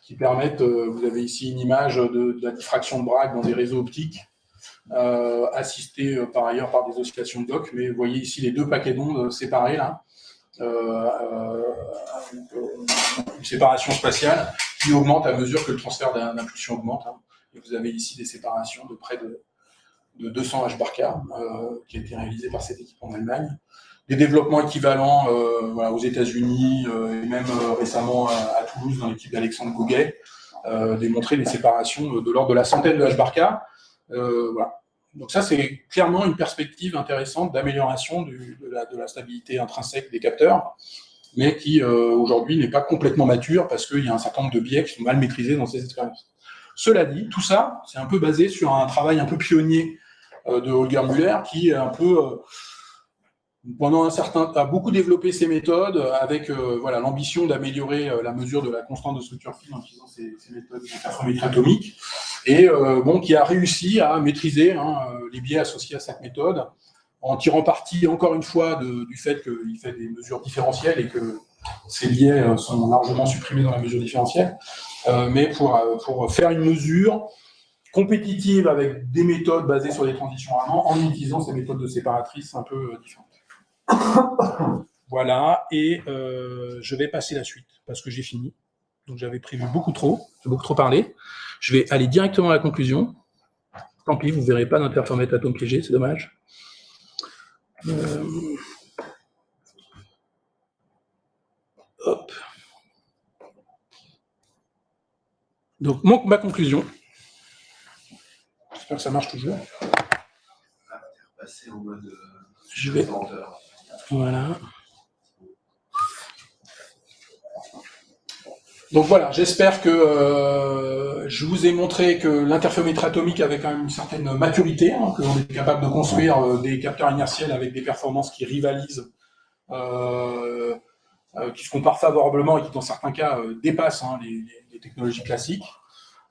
[SPEAKER 1] qui permettent, vous avez ici une image de la diffraction de Bragg dans des réseaux optiques, assisté par ailleurs par des oscillations de Dock, mais vous voyez ici les deux paquets d'ondes séparés là, une séparation spatiale qui augmente à mesure que le transfert d'impulsion augmente, hein. Et vous avez ici des séparations de près de 200 H/K qui a été réalisé par cette équipe en Allemagne. Des développements équivalents aux États-Unis et même récemment à Toulouse dans l'équipe d'Alexandre Gauguet démontraient des séparations de l'ordre de la centaine de H/K. Voilà. Donc ça, c'est clairement une perspective intéressante d'amélioration de la stabilité intrinsèque des capteurs, mais qui aujourd'hui n'est pas complètement mature parce qu'il y a un certain nombre de biais qui sont mal maîtrisés dans ces expériences. Cela dit, tout ça, c'est un peu basé sur un travail un peu pionnier de Holger Müller qui est un peu, pendant un certain temps, a beaucoup développé ces méthodes avec l'ambition d'améliorer la mesure de la constante de structure fine en utilisant ces méthodes d'interférométrie atomique. Et qui a réussi à maîtriser les biais associés à cette méthode, en tirant parti, encore une fois, du fait qu'il fait des mesures différentielles et que ces biais sont largement supprimés dans la mesure différentielle, mais pour faire une mesure compétitive avec des méthodes basées sur les transitions Raman en utilisant ces méthodes de séparatrices un peu différentes. Voilà, et je vais passer la suite parce que j'ai fini. Donc j'avais prévu beaucoup trop, j'ai beaucoup trop parlé. Je vais aller directement à la conclusion. Tant pis, vous ne verrez pas d'interféromètre atome piégé, c'est dommage. Hop. Donc ma conclusion. J'espère que ça marche toujours.
[SPEAKER 3] Passer en mode
[SPEAKER 1] Je vais. Voilà. Donc voilà, j'espère que je vous ai montré que l'interféromètre atomique avait quand même une certaine maturité, hein, que l'on est capable de construire des capteurs inertiels avec des performances qui rivalisent, qui se comparent favorablement et qui dans certains cas dépassent les technologies classiques.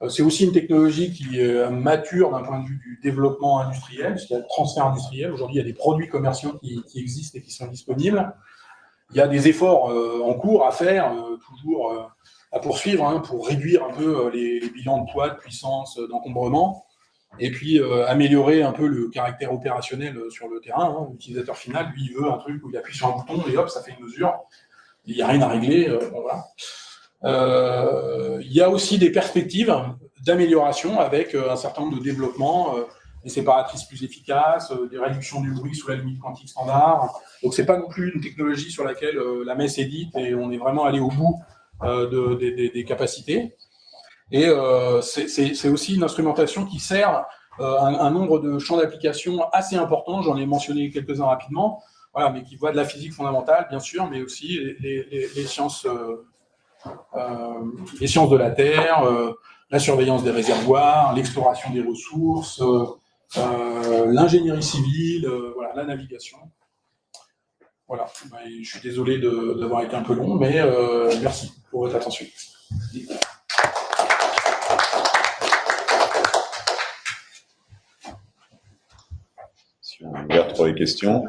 [SPEAKER 1] C'est aussi une technologie qui est mature d'un point de vue du développement industriel, parce qu'il y a le transfert industriel. Aujourd'hui, il y a des produits commerciaux qui existent et qui sont disponibles. Il y a des efforts en cours à faire, toujours à poursuivre, hein, pour réduire un peu les bilans de poids, de puissance, d'encombrement, et puis améliorer un peu le caractère opérationnel sur le terrain. Hein. L'utilisateur final, lui, il veut un truc où il appuie sur un bouton et hop, ça fait une mesure. Il n'y a rien à régler. Bon, voilà. Il y a aussi des perspectives d'amélioration avec un certain nombre de développements, des séparatrices plus efficaces, des réductions du bruit sous la limite quantique standard. Donc c'est pas non plus une technologie sur laquelle la messe est dite et on est vraiment allé au bout des capacités. Et c'est aussi une instrumentation qui sert un nombre de champs d'application assez important. J'en ai mentionné quelques-uns rapidement, voilà, mais qui voient de la physique fondamentale, bien sûr, mais aussi les sciences de la Terre, la surveillance des réservoirs, l'exploration des ressources, l'ingénierie civile, voilà, la navigation. Voilà, je suis désolé d'avoir été un peu long, mais merci pour votre attention.
[SPEAKER 4] Si on regarde pour les questions.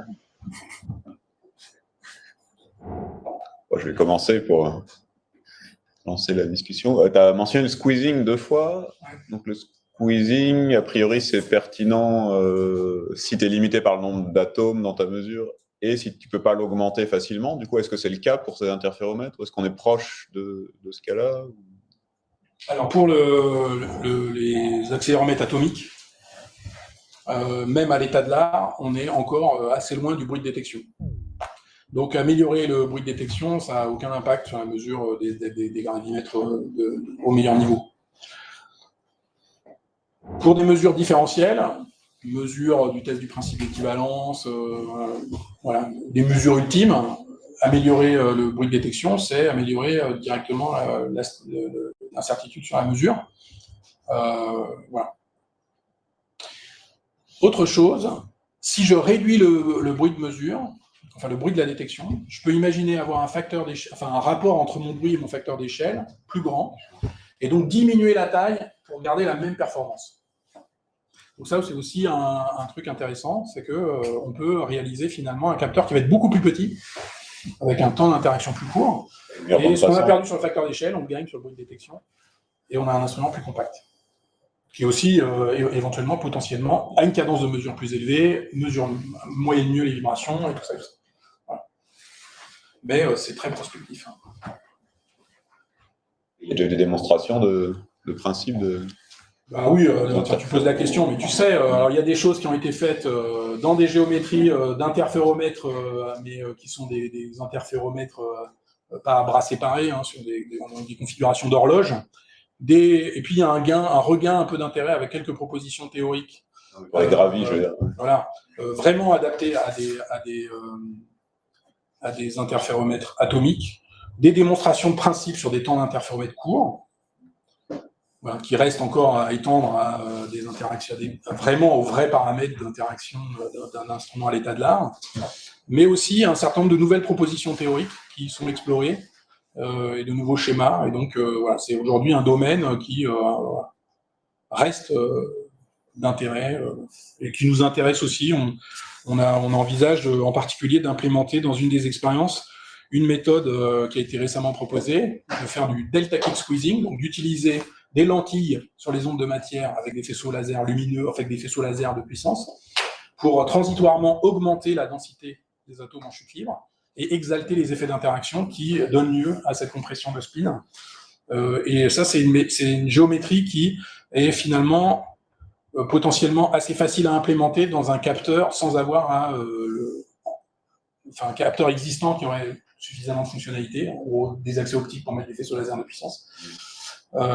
[SPEAKER 4] Bon, je vais commencer pour lancer la discussion. Tu as mentionné le squeezing 2 fois. Donc le squeezing, a priori, c'est pertinent si tu es limité par le nombre d'atomes dans ta mesure et si tu ne peux pas l'augmenter facilement. Du coup, est-ce que c'est le cas pour ces interféromètres ou est-ce qu'on est proche de ce cas-là?
[SPEAKER 1] Alors, pour les accéléromètres atomiques, même à l'état de l'art, on est encore assez loin du bruit de détection. Donc, améliorer le bruit de détection, ça n'a aucun impact sur la mesure des gravimètres au meilleur niveau. Pour des mesures différentielles, mesures du test du principe d'équivalence, voilà, des mesures ultimes, améliorer le bruit de détection, c'est améliorer directement l'incertitude sur la mesure. Voilà. Autre chose, si je réduis le bruit de mesure, enfin le bruit de la détection, je peux imaginer avoir un rapport entre mon bruit et mon facteur d'échelle plus grand, et donc diminuer la taille pour garder la même performance. Donc ça, c'est aussi un truc intéressant, c'est qu'on peut réaliser finalement un capteur qui va être beaucoup plus petit, avec un temps d'interaction plus court, et ce qu'on a perdu sur le facteur d'échelle, on le gagne sur le bruit de détection, et on a un instrument plus compact, qui aussi, éventuellement, potentiellement, a une cadence de mesure plus élevée, mesure moyenne mieux les vibrations, et tout ça. Voilà. Mais c'est très prospectif. Hein.
[SPEAKER 4] Il y a déjà des démonstrations de principe de...
[SPEAKER 1] Bah oui, tu poses la question, mais tu sais, alors il y a des choses qui ont été faites dans des géométries d'interféromètres, mais qui sont des interféromètres pas à bras séparés, hein, sur des configurations d'horloge. Et puis il y a un regain un peu d'intérêt avec quelques propositions théoriques.
[SPEAKER 4] Pour les gravis, je veux dire.
[SPEAKER 1] Voilà, vraiment adaptées à des interféromètres atomiques, des démonstrations de principe sur des temps d'interféromètres courts. Voilà, qui reste encore à étendre à des interactions, vraiment aux vrais paramètres d'interaction d'un instrument à l'état de l'art, mais aussi un certain nombre de nouvelles propositions théoriques qui sont explorées et de nouveaux schémas. Et donc, voilà, c'est aujourd'hui un domaine qui reste d'intérêt et qui nous intéresse aussi. On envisage en particulier d'implémenter dans une des expériences une méthode qui a été récemment proposée, de faire du delta kick squeezing, donc d'utiliser des lentilles sur les ondes de matière avec des faisceaux laser lumineux, avec des faisceaux laser de puissance, pour transitoirement augmenter la densité des atomes en chute libre et exalter les effets d'interaction qui donnent lieu à cette compression de spin. Et ça, c'est une géométrie qui est finalement potentiellement assez facile à implémenter dans un capteur sans avoir un capteur existant qui aurait suffisamment de fonctionnalités, en gros des accès optiques pour mettre des faisceaux laser de puissance,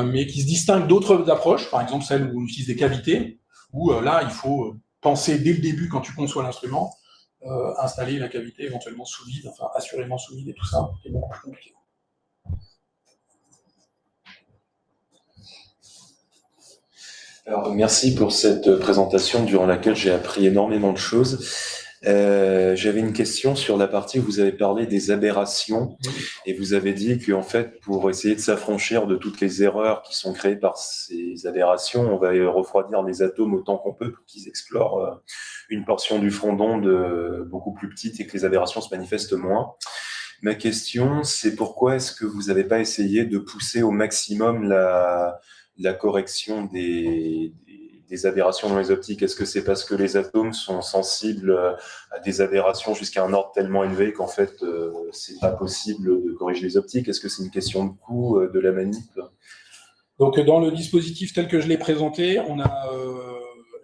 [SPEAKER 1] mais qui se distingue d'autres approches, par exemple celle où on utilise des cavités, où là, il faut penser dès le début, quand tu conçois l'instrument, installer la cavité éventuellement sous vide, enfin assurément sous vide et tout ça, c'est beaucoup plus compliqué.
[SPEAKER 5] Alors, merci pour cette présentation durant laquelle j'ai appris énormément de choses. J'avais une question sur la partie où vous avez parlé des aberrations et vous avez dit qu'en fait, pour essayer de s'affranchir de toutes les erreurs qui sont créées par ces aberrations, on va refroidir les atomes autant qu'on peut pour qu'ils explorent une portion du front d'onde beaucoup plus petite et que les aberrations se manifestent moins. Ma question, c'est pourquoi est-ce que vous n'avez pas essayé de pousser au maximum la correction des aberrations dans les optiques? Est-ce que c'est parce que les atomes sont sensibles à des aberrations jusqu'à un ordre tellement élevé qu'en fait, c'est pas possible de corriger les optiques? Est-ce que c'est une question de coût, de la manip?
[SPEAKER 1] Donc, dans le dispositif tel que je l'ai présenté, on a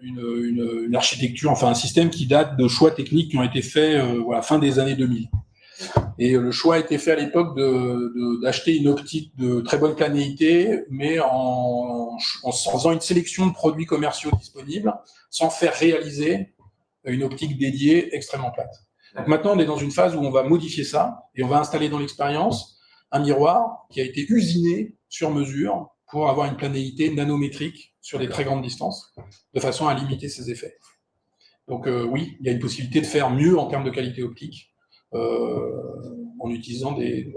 [SPEAKER 1] une architecture, enfin un système qui date de choix techniques qui ont été faits à la fin des années 2000. Et le choix a été fait à l'époque d'acheter une optique de très bonne planéité, mais en faisant une sélection de produits commerciaux disponibles, sans faire réaliser une optique dédiée extrêmement plate. Donc maintenant, on est dans une phase où on va modifier ça, et on va installer dans l'expérience un miroir qui a été usiné sur mesure pour avoir une planéité nanométrique sur des très grandes distances, de façon à limiter ses effets. Donc oui, il y a une possibilité de faire mieux en termes de qualité optique, en utilisant des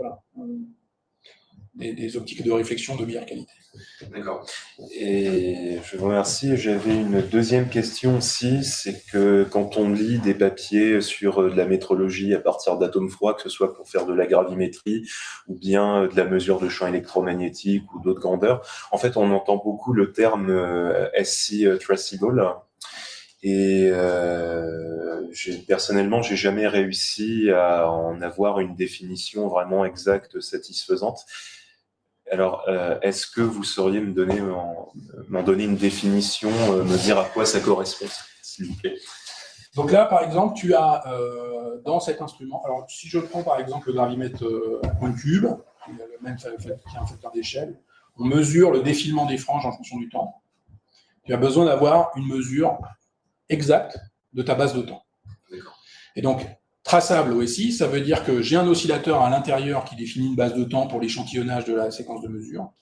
[SPEAKER 1] optiques de réflexion de meilleure qualité.
[SPEAKER 5] D'accord. Et je vous remercie. J'avais une deuxième question aussi, c'est que quand on lit des papiers sur de la métrologie à partir d'atomes froids, que ce soit pour faire de la gravimétrie ou bien de la mesure de champ électromagnétique ou d'autres grandeurs, en fait, on entend beaucoup le terme SC traceable. Et personnellement, j'ai jamais réussi à en avoir une définition vraiment exacte, satisfaisante. Alors, est-ce que vous sauriez m'en donner une définition, me dire à quoi ça correspond, s'il vous plaît?
[SPEAKER 1] Donc là, par exemple, tu as dans cet instrument, alors si je prends par exemple le gravimètre à point de cube, qui a le même qui a un facteur d'échelle, on mesure le défilement des franges en fonction du temps. Tu as besoin d'avoir une mesure exacte de ta base de temps. Et donc, traçable OSI, ça veut dire que j'ai un oscillateur à l'intérieur qui définit une base de temps pour l'échantillonnage de la séquence de mesure.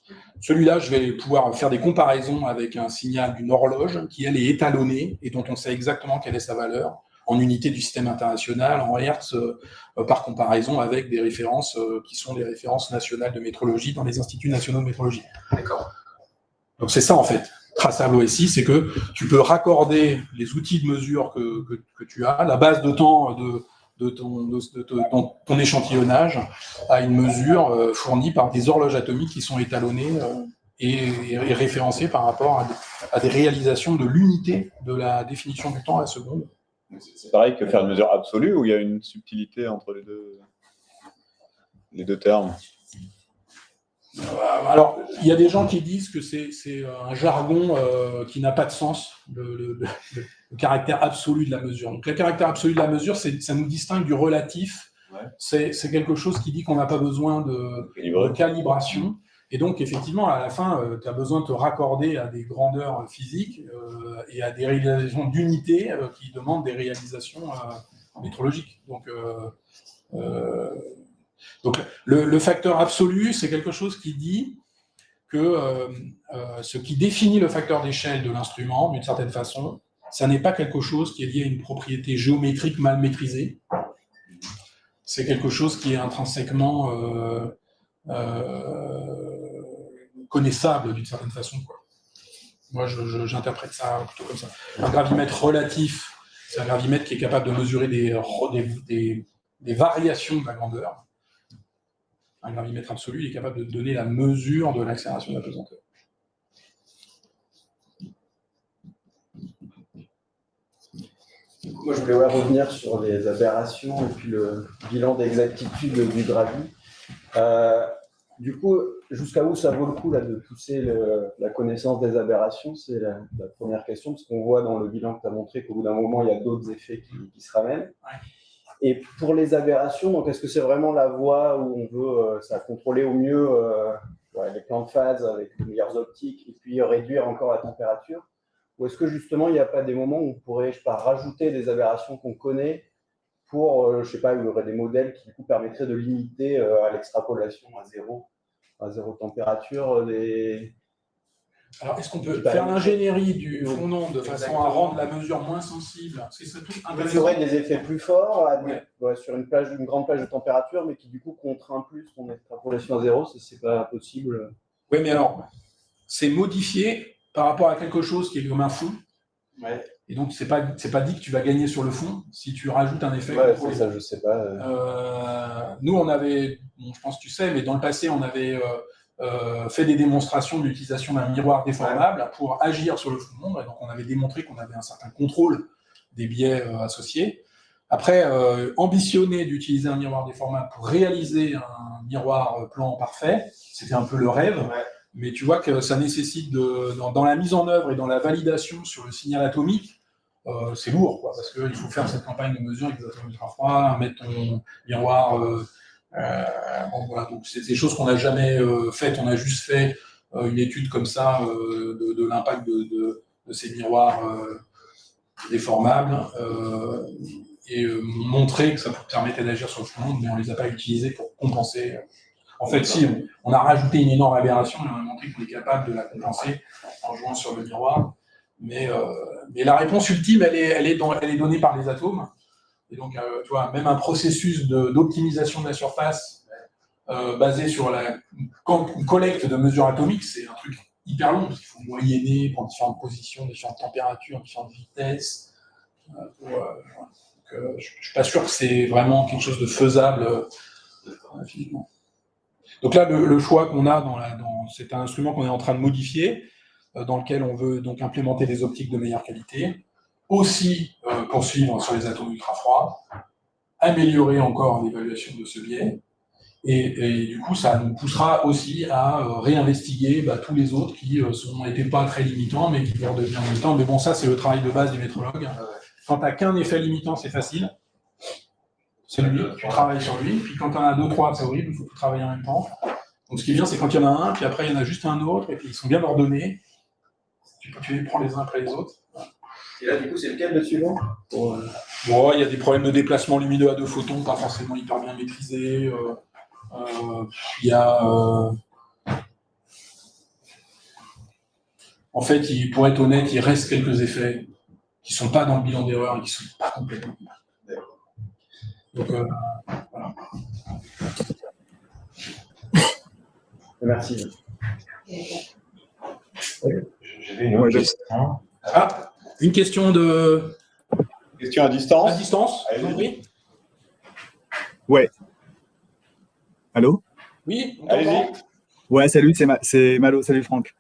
[SPEAKER 1] Celui-là, je vais pouvoir faire des comparaisons avec un signal d'une horloge qui, elle, est étalonnée et dont on sait exactement quelle est sa valeur en unité du système international, en Hertz, par comparaison avec des références qui sont des références nationales de métrologie dans les instituts nationaux de métrologie.
[SPEAKER 5] D'accord.
[SPEAKER 1] Donc c'est ça en fait. Traçable OSI, c'est que tu peux raccorder les outils de mesure que tu as, la base de temps de ton échantillonnage à une mesure fournie par des horloges atomiques qui sont étalonnées et référencées par rapport à des réalisations de l'unité de la définition du temps à la seconde.
[SPEAKER 4] C'est pareil que faire une mesure absolue ou il y a une subtilité entre les deux termes?
[SPEAKER 1] Alors, il y a des gens qui disent que c'est un jargon qui n'a pas de sens, le caractère absolu de la mesure. Donc, le caractère absolu de la mesure, ça nous distingue du relatif. Ouais. C'est quelque chose qui dit qu'on n'a pas besoin de calibration. Et donc, effectivement, à la fin, tu as besoin de te raccorder à des grandeurs physiques et à des réalisations d'unités qui demandent des réalisations métrologiques. Donc, le facteur absolu, c'est quelque chose qui dit que ce qui définit le facteur d'échelle de l'instrument, d'une certaine façon, ça n'est pas quelque chose qui est lié à une propriété géométrique mal maîtrisée. C'est quelque chose qui est intrinsèquement connaissable d'une certaine façon, quoi. Moi, j'interprète ça plutôt comme ça. Un gravimètre relatif, c'est un gravimètre qui est capable de mesurer des variations de la grandeur. Un gravimètre absolu, il est capable de donner la mesure de l'accélération de la pesanteur.
[SPEAKER 6] Moi, je voulais revenir sur les aberrations et puis le bilan d'exactitude du Gravi. Du coup, jusqu'à où ça vaut le coup là, de pousser la connaissance des aberrations? C'est la première question, parce qu'on voit dans le bilan que tu as montré qu'au bout d'un moment, il y a d'autres effets qui se ramènent. Et pour les aberrations, donc est-ce que c'est vraiment la voie où on veut ça contrôler au mieux les plans de phase avec les meilleures optiques et puis réduire encore la température? Ou est-ce que justement, il n'y a pas des moments où on pourrait, je sais pas, rajouter des aberrations qu'on connaît pour, je sais pas, il y aurait des modèles qui du coup permettraient de limiter à l'extrapolation à zéro température
[SPEAKER 1] Alors, est-ce qu'on peut faire l'ingénierie du fondant de façon à rendre la mesure moins sensible? Ce serait tout intéressant.
[SPEAKER 6] mesurer des effets plus forts sur une grande plage de température, mais qui du coup contraint plus ton extrapolation à zéro, c'est pas possible.
[SPEAKER 1] Oui, mais alors, c'est modifié par rapport à quelque chose qui est comme un fond.
[SPEAKER 6] Ouais.
[SPEAKER 1] Et donc, c'est pas dit que tu vas gagner sur le fond si tu rajoutes un effet.
[SPEAKER 6] Ouais, c'est ça, je sais pas.
[SPEAKER 1] Nous, on avait, bon, je pense que tu sais, mais dans le passé, on avait fait des démonstrations d'utilisation d'un miroir déformable pour agir sur le fond de l'ombre. Et donc, on avait démontré qu'on avait un certain contrôle des biais associés. Après, ambitionner d'utiliser un miroir déformable pour réaliser un miroir plan parfait, c'était un peu le rêve.
[SPEAKER 6] Ouais.
[SPEAKER 1] Mais tu vois que ça nécessite, dans la mise en œuvre et dans la validation sur le signal atomique, c'est lourd, quoi, parce qu'il faut faire cette campagne de mesure avec des atomes ultra-froids, mettre ton miroir. Bon, voilà, donc c'est des choses qu'on n'a jamais faites. On a juste fait une étude comme ça de l'impact de ces miroirs déformables et montrer que ça permettait d'agir sur le fond, mais on ne les a pas utilisés pour compenser. En fait, si, on a rajouté une énorme aberration, mais on a montré qu'on est capable de la compenser en jouant sur le miroir. Mais la réponse ultime, elle est donnée par les atomes. Et donc, tu vois, même un processus d'optimisation de la surface basé sur une collecte de mesures atomiques, c'est un truc hyper long, parce qu'il faut moyenner pour différentes positions, différentes températures, différentes vitesses. Je ne suis pas sûr que c'est vraiment quelque chose de faisable physiquement. Donc là, le choix qu'on a c'est un instrument qu'on est en train de modifier, dans lequel on veut donc implémenter des optiques de meilleure qualité, aussi poursuivre sur les atomes ultra-froids, améliorer encore l'évaluation de ce biais, et du coup, ça nous poussera aussi à réinvestiguer tous les autres qui n'étaient pas très limitants, mais qui vont devenir limitants. Mais bon, ça, c'est le travail de base du métrologue. Quand tu n'as qu'un effet limitant, c'est facile. C'est lui, tu travailles sur lui. Puis quand tu en as deux, trois, c'est horrible, il faut tout travailler en même temps. Donc ce qui est bien, c'est quand il y en a un, puis après il y en a juste un autre, et puis ils sont bien ordonnés. Tu les prends les uns après les autres.
[SPEAKER 6] Et là, du coup, c'est lequel le suivant?
[SPEAKER 1] Bon, il y a des problèmes de déplacement lumineux à 2 photons, pas forcément hyper bien maîtrisés. Il y a... En fait, pour être honnête, il reste quelques effets qui ne sont pas dans le bilan d'erreur et qui ne sont pas complètement... Donc, voilà.
[SPEAKER 6] Merci.
[SPEAKER 3] J'avais une autre question.
[SPEAKER 1] Ah, une question
[SPEAKER 4] Question à distance.
[SPEAKER 1] à distance, je vous en prie.
[SPEAKER 7] Ouais. Allô?
[SPEAKER 1] Oui, on
[SPEAKER 4] Allez-y.
[SPEAKER 1] t'entend.
[SPEAKER 7] Ouais, salut, c'est Malo, salut Franck.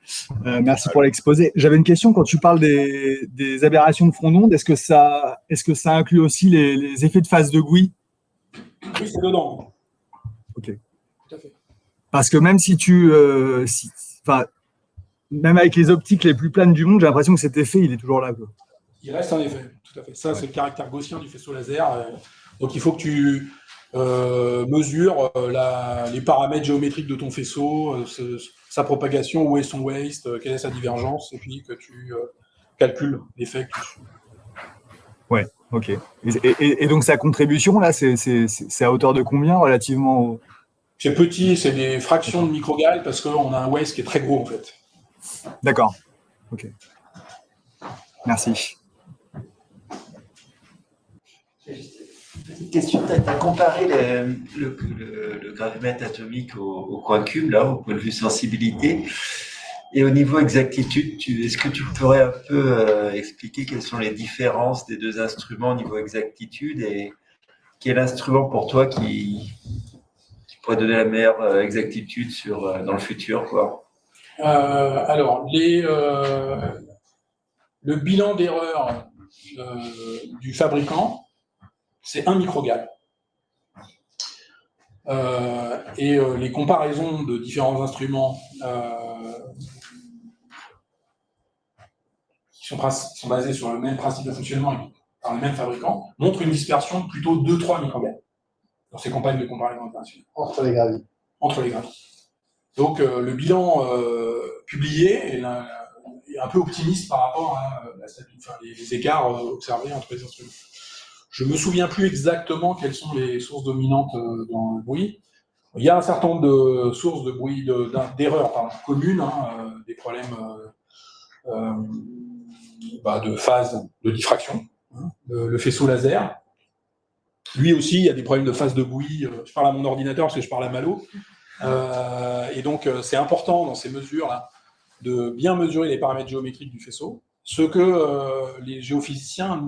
[SPEAKER 7] Merci pour l'exposé. J'avais une question quand tu parles des aberrations de front d'onde. Est-ce que ça inclut aussi les effets de phase de Gouy?
[SPEAKER 1] Oui, c'est dedans.
[SPEAKER 7] Ok.
[SPEAKER 1] Tout à fait.
[SPEAKER 7] Parce que même si même avec les optiques les plus planes du monde, j'ai l'impression que cet effet, il est toujours là, quoi.
[SPEAKER 1] Il reste un effet, tout à fait. Ça, c'est le caractère gaussien du faisceau laser. Donc, il faut que tu mesures les paramètres géométriques de ton faisceau, sa propagation, où est son waste, quelle est sa divergence, et puis que tu calcules l'effet que tu...
[SPEAKER 7] Ouais, ok. Et donc, sa contribution, là, c'est à hauteur de combien relativement au...
[SPEAKER 1] C'est petit, c'est des fractions de microgales, parce qu'on a un waste qui est très gros, en fait.
[SPEAKER 7] D'accord. Ok. Merci.
[SPEAKER 8] Petite question, tu as comparé le gravimètre atomique au coin cube, là, au point de vue sensibilité. Et au niveau exactitude, est-ce que tu pourrais un peu expliquer quelles sont les différences des deux instruments au niveau exactitude et quel instrument pour toi qui pourrait donner la meilleure exactitude dans le futur, quoi?
[SPEAKER 1] Alors, le bilan d'erreur du fabricant, c'est 1 microgal. Les comparaisons de différents instruments qui sont basés sur le même principe de fonctionnement et par le même fabricant montrent une dispersion de plutôt 2-3 microgrammes dans ces campagnes de comparaison internationale.
[SPEAKER 2] Entre les graviers.
[SPEAKER 1] Entre les graviers. Donc le bilan publié est un peu optimiste par rapport à les écarts observés entre les instruments. Je ne me souviens plus exactement quelles sont les sources dominantes dans le bruit. Il y a un certain nombre de sources de bruit, d'erreurs communes, des problèmes de phase de diffraction, le faisceau laser. Lui aussi, il y a des problèmes de phase de bruit. Je parle à mon ordinateur parce que je parle à Malo. Et donc, c'est important dans ces mesures-là de bien mesurer les paramètres géométriques du faisceau, ce que les géophysiciens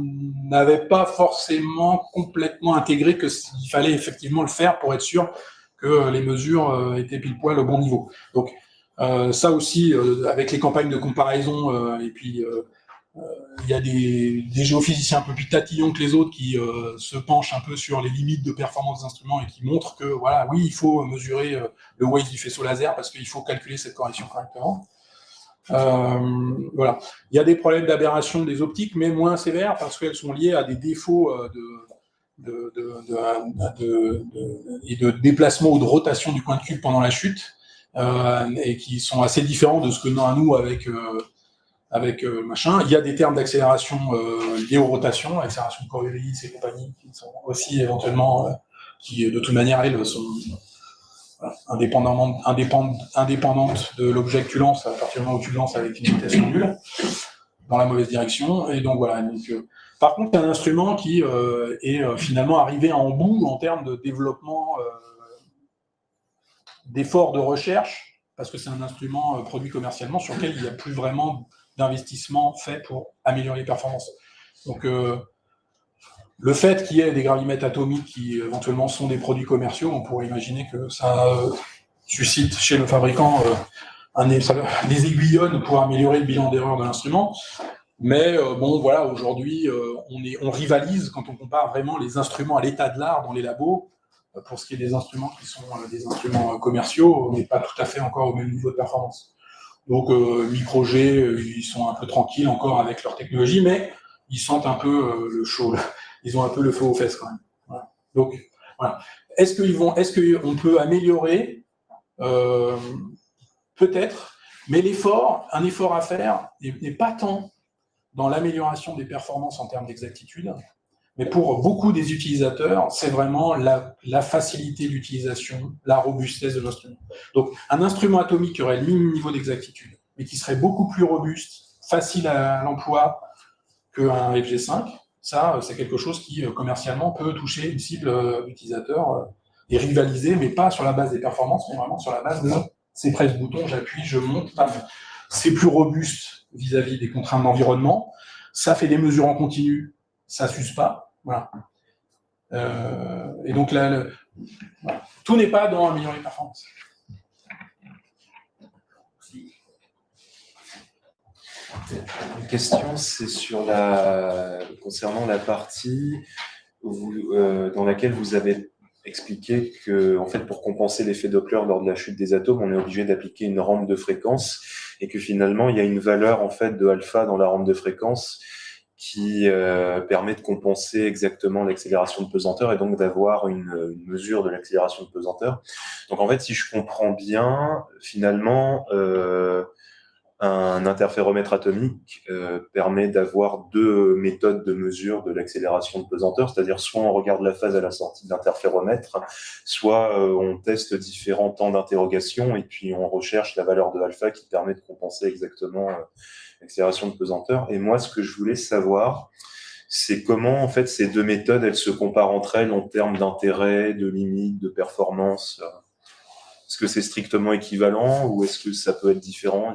[SPEAKER 1] n'avaient pas forcément complètement intégré, qu'il fallait effectivement le faire pour être sûr que les mesures étaient pile poil au bon niveau. Donc, ça aussi, avec les campagnes de comparaison, et puis il y a des géophysiciens un peu plus tatillons que les autres qui se penchent un peu sur les limites de performance des instruments et qui montrent que, voilà, oui, il faut mesurer le Weiss du faisceau laser parce qu'il faut calculer cette correction correctement. Voilà. Il y a des problèmes d'aberration des optiques, mais moins sévères parce qu'elles sont liées à des défauts et de déplacement ou de rotation du point de cube pendant la chute, et qui sont assez différents de ce que nous avec machin. Il y a des termes d'accélération liés aux rotations, accélération de Coriolis et compagnie, qui sont aussi éventuellement, qui de toute manière, elles sont indépendantes de l'objet que tu lances à partir du moment où tu le lances avec une vitesse nulle, dans la mauvaise direction. Et donc voilà. Donc, par contre, c'est un instrument qui est finalement arrivé en bout en termes de développement, d'efforts de recherche, parce que c'est un instrument produit commercialement sur lequel il n'y a plus vraiment d'investissement fait pour améliorer les performances. Donc, le fait qu'il y ait des gravimètres atomiques qui éventuellement sont des produits commerciaux, on pourrait imaginer que ça suscite chez le fabricant des aiguillonnes pour améliorer le bilan d'erreur de l'instrument. Mais bon, voilà, aujourd'hui, on rivalise quand on compare vraiment les instruments à l'état de l'art dans les labos. Pour ce qui est des instruments qui sont des instruments commerciaux, on n'est pas tout à fait encore au même niveau de performance. Donc, Micro-G, ils sont un peu tranquilles encore avec leur technologie, mais ils sentent un peu le chaud. Ils ont un peu le feu aux fesses quand même. Voilà. Donc, voilà. Est-ce qu'on peut améliorer peut-être, mais un effort à faire n'est pas tant dans l'amélioration des performances en termes d'exactitude, mais pour beaucoup des utilisateurs, c'est vraiment la facilité d'utilisation, la robustesse de l'instrument. Donc, un instrument atomique qui aurait le même niveau d'exactitude, mais qui serait beaucoup plus robuste, facile à l'emploi qu'un FG5, ça, c'est quelque chose qui, commercialement, peut toucher une cible d'utilisateurs et rivaliser, mais pas sur la base des performances, mais vraiment sur la base de c'est presse-bouton, j'appuie, je monte. C'est plus robuste vis-à-vis des contraintes d'environnement. Ça fait des mesures en continu, ça s'use pas. Voilà. Et donc là, voilà. Tout n'est pas dans améliorer les performances.
[SPEAKER 5] Une question, c'est concernant la partie dans laquelle vous avez expliqué que, en fait, pour compenser l'effet Doppler lors de la chute des atomes, on est obligé d'appliquer une rampe de fréquence et que finalement, il y a une valeur en fait de alpha dans la rampe de fréquence qui permet de compenser exactement l'accélération de pesanteur et donc d'avoir une mesure de l'accélération de pesanteur. Donc en fait, si je comprends bien, finalement, un interféromètre atomique permet d'avoir deux méthodes de mesure de l'accélération de pesanteur, c'est-à-dire soit on regarde la phase à la sortie de l'interféromètre, soit on teste différents temps d'interrogation et puis on recherche la valeur de alpha qui permet de compenser exactement l'accélération de pesanteur. Et moi, ce que je voulais savoir, c'est comment en fait ces deux méthodes, elles se comparent entre elles en termes d'intérêt, de limites, de performance. Est-ce que c'est strictement équivalent ou est-ce que ça peut être différent?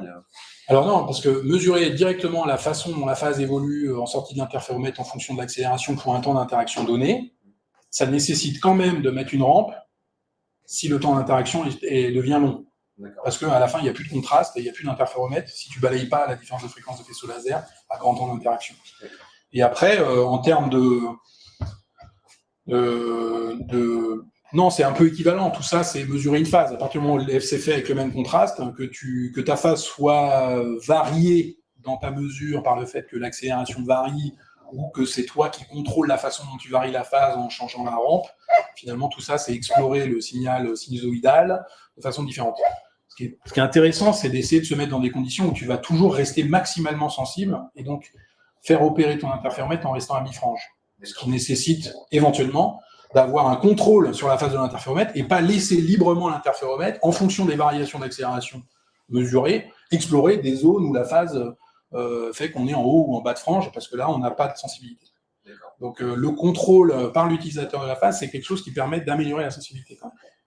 [SPEAKER 1] Alors non, parce que mesurer directement la façon dont la phase évolue en sortie de l'interféromètre en fonction de l'accélération pour un temps d'interaction donné, ça nécessite quand même de mettre une rampe si le temps d'interaction devient long. Parce qu'à la fin, il n'y a plus de contraste et il n'y a plus d'interféromètre si tu ne balayes pas la différence de fréquence de faisceau laser à grand temps d'interaction. Et après, en termes non, c'est un peu équivalent. Tout ça, c'est mesurer une phase. À partir du moment où l'EF s'est fait avec le même contraste, que ta phase soit variée dans ta mesure par le fait que l'accélération varie ou que c'est toi qui contrôle la façon dont tu varies la phase en changeant la rampe, finalement, tout ça, c'est explorer le signal sinusoïdal de façon différente. Ce qui est intéressant, c'est d'essayer de se mettre dans des conditions où tu vas toujours rester maximalement sensible et donc faire opérer ton interféromètre en restant à mi-frange. Ce qui nécessite éventuellement d'avoir un contrôle sur la phase de l'interféromètre et pas laisser librement l'interféromètre, en fonction des variations d'accélération mesurées, explorer des zones où la phase fait qu'on est en haut ou en bas de frange, parce que là, on n'a pas de sensibilité. Donc le contrôle par l'utilisateur de la phase, c'est quelque chose qui permet d'améliorer la sensibilité quand même.